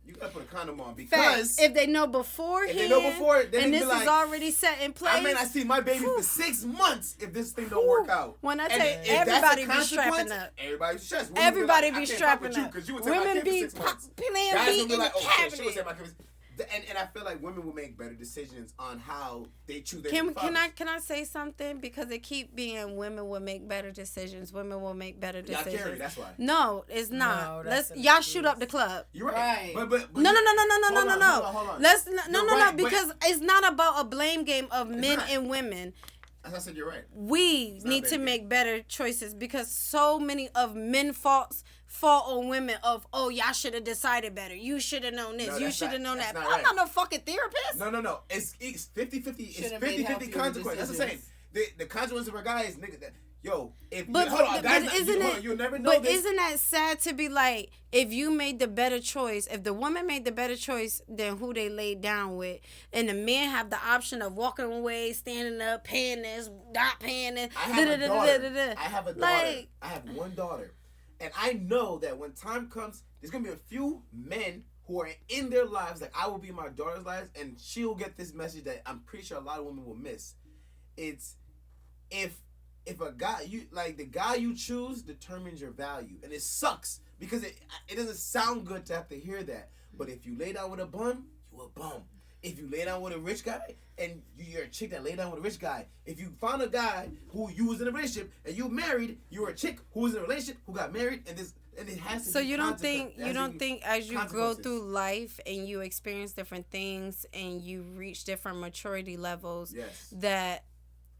you gotta put a condom on because if they know beforehand, then and they this be like, is already set in place. I mean, I see my baby for 6 months if this thing don't work out. When I And tell you, if that's the everybody be consequence, strapping up. Everybody be stressed. Women Everybody like, be I can't strapping fuck with you up. 'cause you would take my Women kid for be 6 months. playing Guys beat gonna be in like, the oh shit, she would cabinet. take my kid. And I feel like women will make better decisions on how they choose their Can fathers. I say something? Because it keep being women will make better decisions. Women will make better Y'all decisions. carry, that's why. No, it's not. No, that's Let's an y'all excuse. shoot up the club. You're right. Right. But No. Hold on. Let's You're no. right, but- Because it's not about a blame game of men not. and women. As I said, you're right. We not need a to big make better choices because so many of men fall on women of, oh, y'all should have decided better. You should have known this. No, you that's should have not- known that. that's I'm not not right. no fucking therapist. No. It's 50-50. It's Should've made 50-50 healthier consequence. That's what I'm saying. decisions. The consequence of a guy is, nigga, that, yo, if But, hold on, but guys, you'll never know but this. isn't that sad to be like, if you made the better choice, if the woman made the better choice than who they laid down with, and the men have the option of walking away, standing up, paying this, not paying this, I have a daughter. I I have a daughter. Like, I have one daughter. And I know that when time comes, there's going to be a few men who are in their lives, like I will be in my daughter's lives, and she'll get this message that I'm pretty sure a lot of women will miss. It's if a guy, the guy you choose determines your value. And it sucks because it doesn't sound good to have to hear that. But if you lay down with a bum, you a bum. If you lay down with a rich guy, and you're a chick that lay down with a rich guy, if you found a guy who you was in a relationship and you married, you were a chick who was in a relationship who got married, and it has to. so be you don't consequence. think as you go consequences. through life and you experience different things and you reach different maturity levels, Yes. that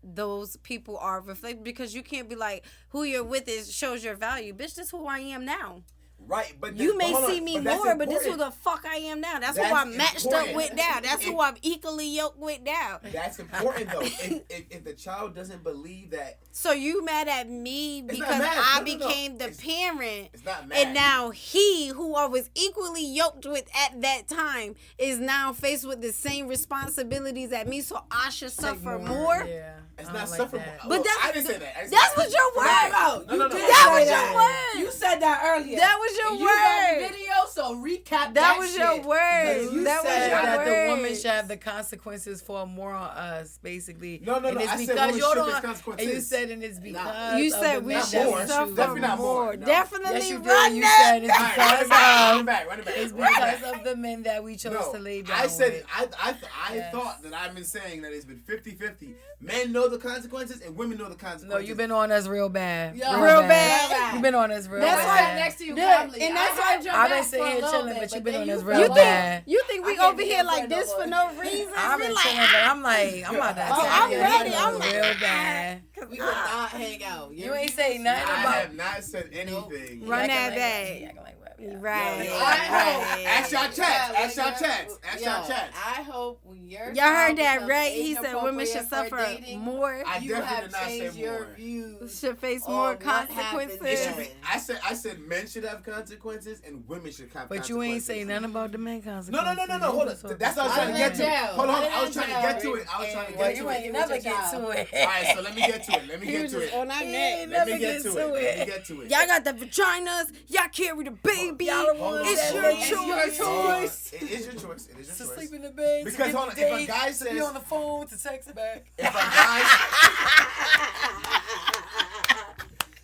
those people are reflected, because you can't be like, who you're with shows your value. Bitch, this is who I am now. Right, but You may hold on, see me but that's more, but this is who important. the fuck I am now. That's who That's I'm matched up important. with now. That's who I'm equally yoked with now. That's important though. If the child doesn't believe that, So you mad at me It's not because mad. I No. became the It's- parent, it's not mad. and now he who I was equally yoked with at that time, is now faced with the same responsibilities that me, so I should suffer more. Yeah. It's I not don't like suffer that. more. But I didn't say that. That's what your word. No. That was your word. You said that earlier. That was your You got the word. video, so recap That was your shit. word. You That was said your that word. the woman should have the consequences for more on us, basically. No. And it's I said because women you're should the face one- consequences. And you said, and it's because You of said the we men Not should that more. we suffer choose. Definitely not more. more. No. Definitely Yes, you did. run You that said it's back. because Run of. it back. It's Run it back. because of the men that we chose to lay down I said with. I Yes. thought that I've been saying that it's been 50-50. Men know the consequences and women know the consequences. No, you've been on us real bad. Yo, real bad. You've been on us real That's bad. why- Sat next to you Yeah, calmly. and that's I had your I've been back sitting for a here little chilling, bit, but you've then been on you us fell real You off. bad. think I we can't over be here here like for this no for more. no reason? I've We been like, chilling, but I'm about to Oh, attack I'm you. ready. You I'm know, like, real bad. We would not hang out. You ain't say I nothing about. have not said anything. Run Acting that like- back. he acting like that, yeah. Right. Yo, Right. Ask y'all chats. Ask y'all when chats. you're- Ask y'all chats. I hope when you're Y'all heard that, right? He said women should suffer more, I You definitely have did not say changed your more. views. should face on more what happened consequences. It Yeah. should be, I said men should have consequences and women should have consequences. But you ain't say nothing about the men consequences. No. Hold on. That's what I was trying to get to. Hold on. I was trying to get to it. I was trying to Well, get you to it. ain't never get to it. All right, so let me get to it. Let me He get was to just it. on our He neck. ain't Let me never get to it. Let me get to it. Y'all got the vaginas. Y'all carry the baby. Y'all the ones It's that your make choice. choice. It is your choice. It is To your choice. sleep in the bed. Because, to get hold on, the if a date, guy to be says- on the phone, to text back. If a guy,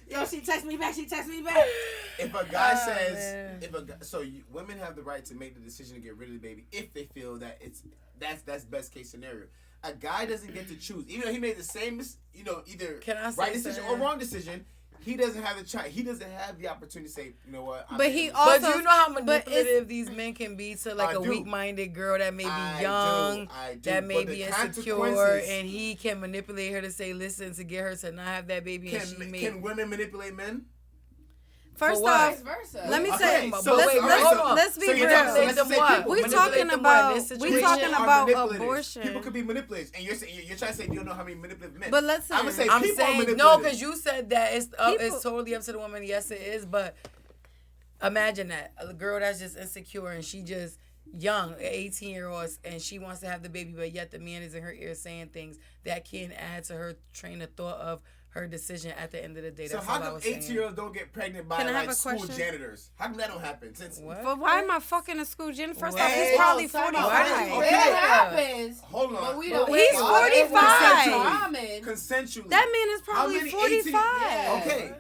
Yo, she text me back. if a guy Oh, says, man. women have the right to make the decision to get rid of the baby if they feel that that's best case scenario. A guy doesn't get to choose, even though he made the same, either Can I say right decision or something? wrong decision. He doesn't have the choice. He doesn't have the opportunity to say, you know what. I'm But making he this also- But you know how but manipulative these men can be to like I a do. weak-minded girl that may be I young, do, that may but be the insecure, consequences- and he can manipulate her to say, listen, to get her to not have that baby, and she may. Can women manipulate men? First what? off, Vice versa. let me Okay, say, so let's, wait, let's, hold on. let's be So you're real. talking- so let's Manipulate say them people- We Manipulate talking them what, in about this we situation? talking People are about manipulators. abortion. People could be manipulators, and you're trying to say you don't know how many manipulative men. But listen, I'm gonna say I'm people are saying manipulative. no, because you said that it's People- totally up to the woman. Yes, it is. But imagine that a girl that's just insecure and she just young, 18-year-old, and she wants to have the baby, but yet the man is in her ear saying things that can add to her train of thought of her decision at the end of the day. So That's how all I come was saying. 18-year-olds don't get pregnant by Can I have like a school question? janitors? How come that don't happen? Since What? but why am I fucking a school gen? First off, Hey, he's probably time out. 45. Okay. It happens. Hold on. But we Well, don't. he's wait for it. 45. It's common. Consensually. That man is How probably many 45. Yeah. Okay,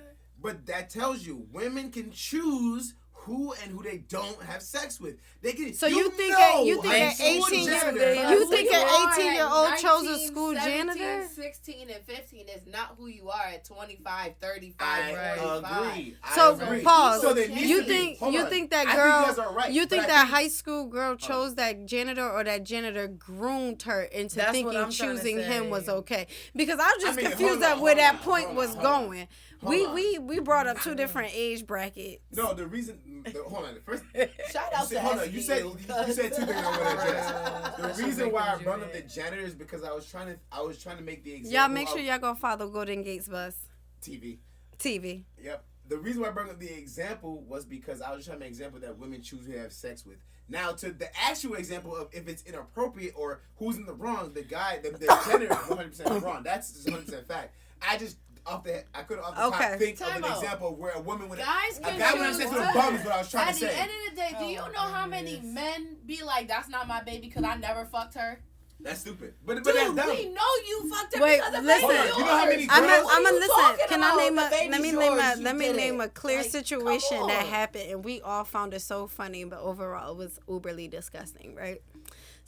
but that tells you women can choose who and who they don't have sex with. They can. So you think know at a school 18 janitor- you think an are 18-year-old at chose a 19, school 17, janitor? 16 and 15 is not who you are at 25, 35, I 45. agree. So I agree. pause. So there needs You to be- think hold you on. think that I girl? you guys are right, you but think I that high school girl chose on. that janitor, or that janitor groomed her into That's what thinking I'm trying to choosing him say. was okay? Because I was just I mean, confused hold at on, where hold that on, point hold was on, hold on. going. Hold We brought up two different age brackets. No, the reason. Hold on. First, Shout you out said, to hold on. You said SVU, you said two things I want to address. That's The reason why I making brought you up the mad. janitor is because I was trying to make the example. Y'all make sure of y'all go follow GoldenGatesBus TV. TV. Yep. The reason why I brought up the example was because I was trying to make an example that women choose who they have sex with. Now, to the actual example of if it's inappropriate or who's in the wrong, the janitor is 100% wrong. That's just 100% fact. I just I could off the top Okay. think Time of an out. example where a woman would Guys a can guy would have choose sex with a what? bum is what I was trying At to the say. end of the day, do you know how many men be like, that's not my baby because I never fucked her? That's stupid. But Dude, that's dumb. we know you fucked her Wait, because the listen. baby's Hold on. You know how many yours. I'm girls- a What you listen. talking Can I about? name The a let baby's me yours, name you let me did name it. a clear Like, situation come that on. happened, and we all found it so funny, but overall it was uberly disgusting, right?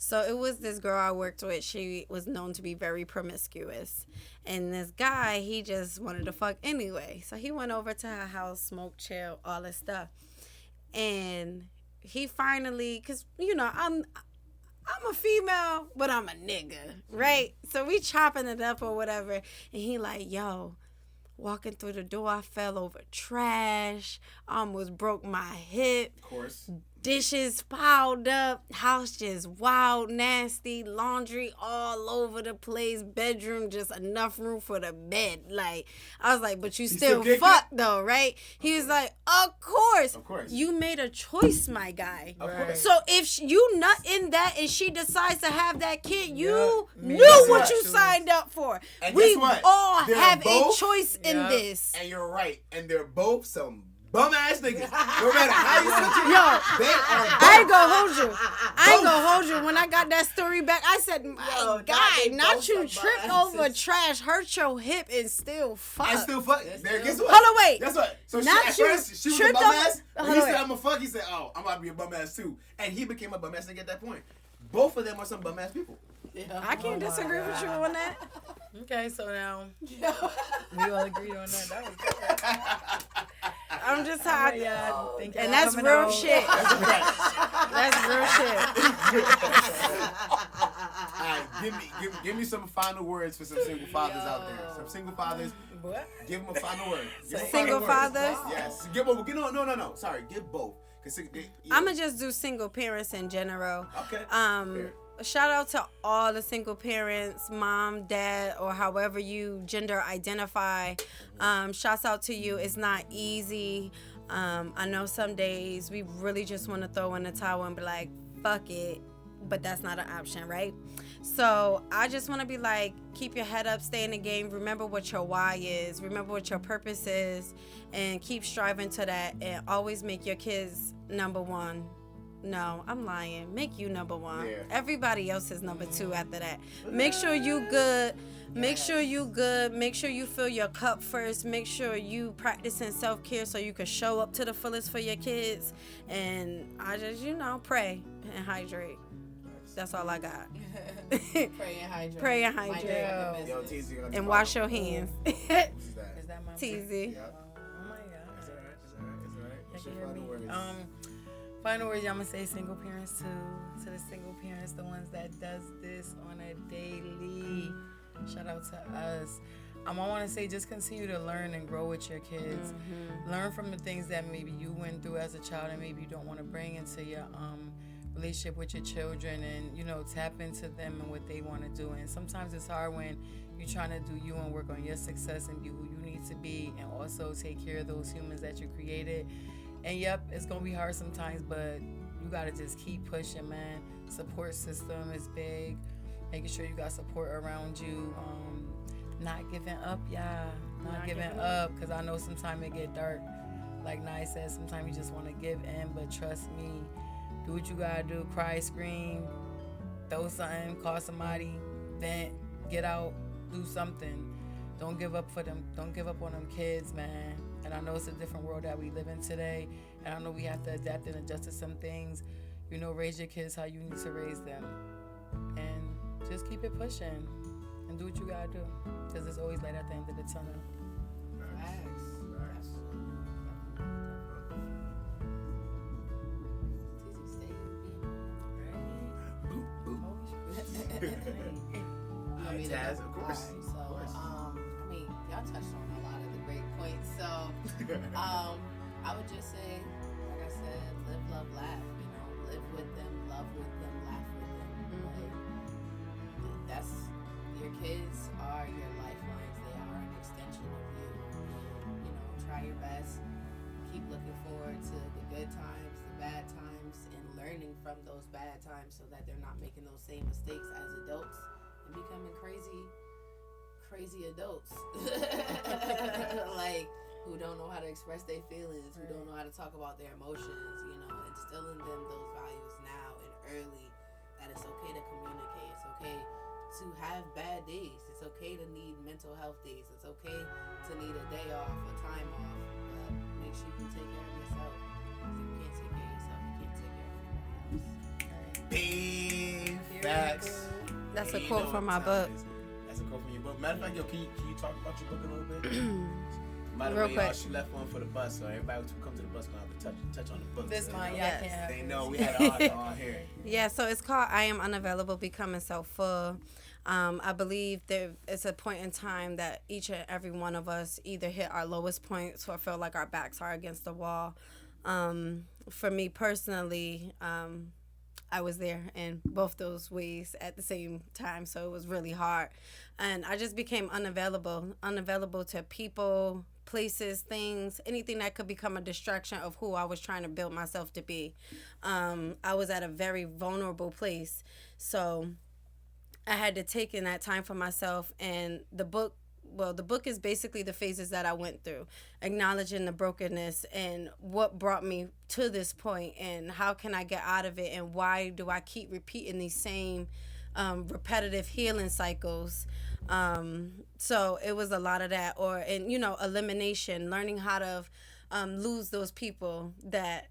So it was this girl I worked with. She was known to be very promiscuous, and this guy, he just wanted to fuck anyway. So he went over to her house, smoked, chill, all this stuff, and he finally, cause I'm a female, but I'm a nigga, right? So we chopping it up or whatever, and he like, yo, walking through the door, I fell over trash, almost broke my hip. Of course. dishes piled up, house just wild, nasty, laundry all over the place, bedroom just enough room for the bed. Like, I was like, but you still fuck though, right? He was like, of course. You made a choice, my guy. So if you nut in that and she decides to have that kid, you knew what you signed up for. And we what? all They're have both, a choice in this. And you're right. And they're both some bum ass niggas. No matter how you switch it, they are bum. I ain't gonna hold you. I ain't gonna hold you. When I got that story back, I said, my God, not you tripped over trash, hurt your hip, and still fuck. And still fuck. Guess what? Hold on, wait. Guess what? So not at you first, she was a tripped bum over. ass. When he said, I'm a fuck, he said, oh, I'm about to be a bum ass too. And he became a bum ass nigga at that point. Both of them are some bum ass people. I can't disagree with you on that. Okay, so now we all agreed on that. That was good. I'm just hot. Thank you And for that's coming real on. shit. That's real shit. All right, give me some final words for some single fathers out there. Some single fathers. What? Give them a final word. Single fathers? Yes. Give both. No. Sorry. Give both. I'm going to just do single parents in general. Okay. Fair. Shout out to all the single parents, mom, dad, or however you gender identify. Shouts out to you. It's not easy. I know some days we really just want to throw in the towel and be like, fuck it. But that's not an option, right? So I just want to be like, keep your head up, stay in the game. Remember what your why is. Remember what your purpose is. And keep striving to that. And always make your kids number one. No, I'm lying. Make you number one. Yeah. Everybody else is number two after that. Make sure you good. Make sure you good. Make sure you fill your cup first. Make sure you practicing self-care so you can show up to the fullest for your kids. And I just, pray and hydrate. That's all I got. Pray and hydrate. Pray and hydrate. Yo, Teezy, and wash your hands. Is that my Teezy. Oh my God. It's all right. What's your final words? Final words, I'm going to say single parents too. To the single parents, the ones that does this on a daily. Shout out to us. I want to say just continue to learn and grow with your kids. Mm-hmm. Learn from the things that maybe you went through as a child and maybe you don't want to bring into your relationship with your children, and tap into them and what they want to do. And sometimes it's hard when you're trying to do you and work on your success and be who you need to be, and also take care of those humans that you created. And yep, it's gonna be hard sometimes, but you gotta just keep pushing, man. Support system is big. Making sure you got support around you. Not giving up, not giving up, because I know sometimes it get dark. Like Nye said, sometimes you just want to give in, but trust me, do what you gotta do. Cry, scream, throw something, call somebody, vent, get out, do something. Don't give up for them. Don't give up on them kids, man. And I know it's a different world that we live in today, and I know we have to adapt and adjust to some things. Raise your kids how you need to raise them, and just keep it pushing and do what you gotta do, because there's always light at the end of the tunnel. Taz, of course. Y'all touched on a lot of the great points. So, I would just say, like I said, live, love, laugh. Live with them, love with them, laugh with them. Mm-hmm. That's your kids are your lifelines. They are an extension of you. Try your best. Keep looking forward to the good times, the bad times, and learning from those bad times so that they're not making those same mistakes as adults and becoming crazy adults. Like, who don't know how to express their feelings, who don't know how to talk about their emotions, instilling them those values now and early, that it's okay to communicate, it's okay to have bad days, it's okay to need mental health days, it's okay to need a day off, a time off, but make sure you take care of yourself. If you can't take care of yourself, you can't take care of anybody else. Big facts. That's a quote from my book. That's a quote from your book. Matter of fact, can you talk about your book a little bit? By the Real way, quick. she left one for the bus, so everybody who comes to the bus will have to touch on the book. This so mine, Yes. can't have They this. know we had an author on here. Yeah, so it's called I Am Unavailable, Becoming Self-Full. I believe there is a point in time that each and every one of us either hit our lowest points or feel like our backs are against the wall. for me personally, I was there in both those ways at the same time, so it was really hard. And I just became unavailable to people, places, things, anything that could become a distraction of who I was trying to build myself to be. I was at a very vulnerable place, so I had to take in that time for myself. And the book is basically the phases that I went through, acknowledging the brokenness and what brought me to this point and how can I get out of it and why do I keep repeating these same repetitive healing cycles. So it was a lot of that, elimination, learning how to lose those people that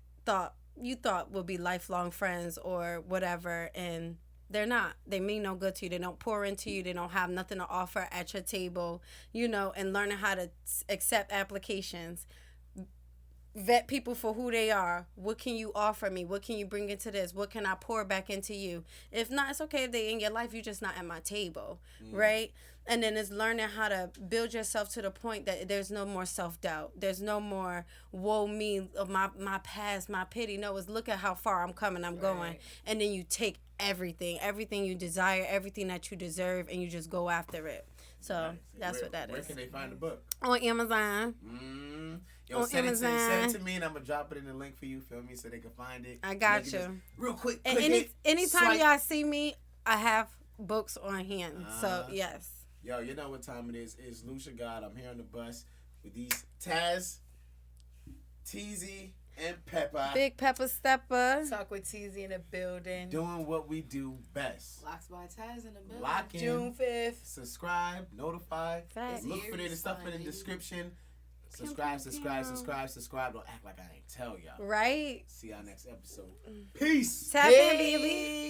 you thought would be lifelong friends or whatever, and they're not. They mean no good to you. They don't pour into you. They don't have nothing to offer at your table, and learning how to accept applications. Vet people for who they are. What can you offer me? What can you bring into this? What can I pour back into you? If not, it's okay if they in your life. You're just not at my table, right? And then it's learning how to build yourself to the point that there's no more self-doubt. There's no more woe me of my past, my pity. No, it's look at how far I'm coming, I'm going. And then you take everything you desire, everything that you deserve, and you just go after it. So that's what that is. Where can they find the book? On Amazon. Yo, send it to me, and I'm going to drop it in the link for you, feel me, so they can find it. I got you. Real quick. And anytime y'all see me, I have books on hand. So, yes. Yo, you know what time it is. It's Lucia God. I'm here on the bus with these Taz, Teezy, and Peppa. Big Peppa Stepper. Talk with Teezy in the building. Doing what we do best. Locks by Taz in the building. Lock in. June 5th. Subscribe. Notify. Facts. Look for the stuff in the description. Subscribe. Don't act like I ain't tell y'all. Right. See y'all next episode. Peace. Tap in, baby.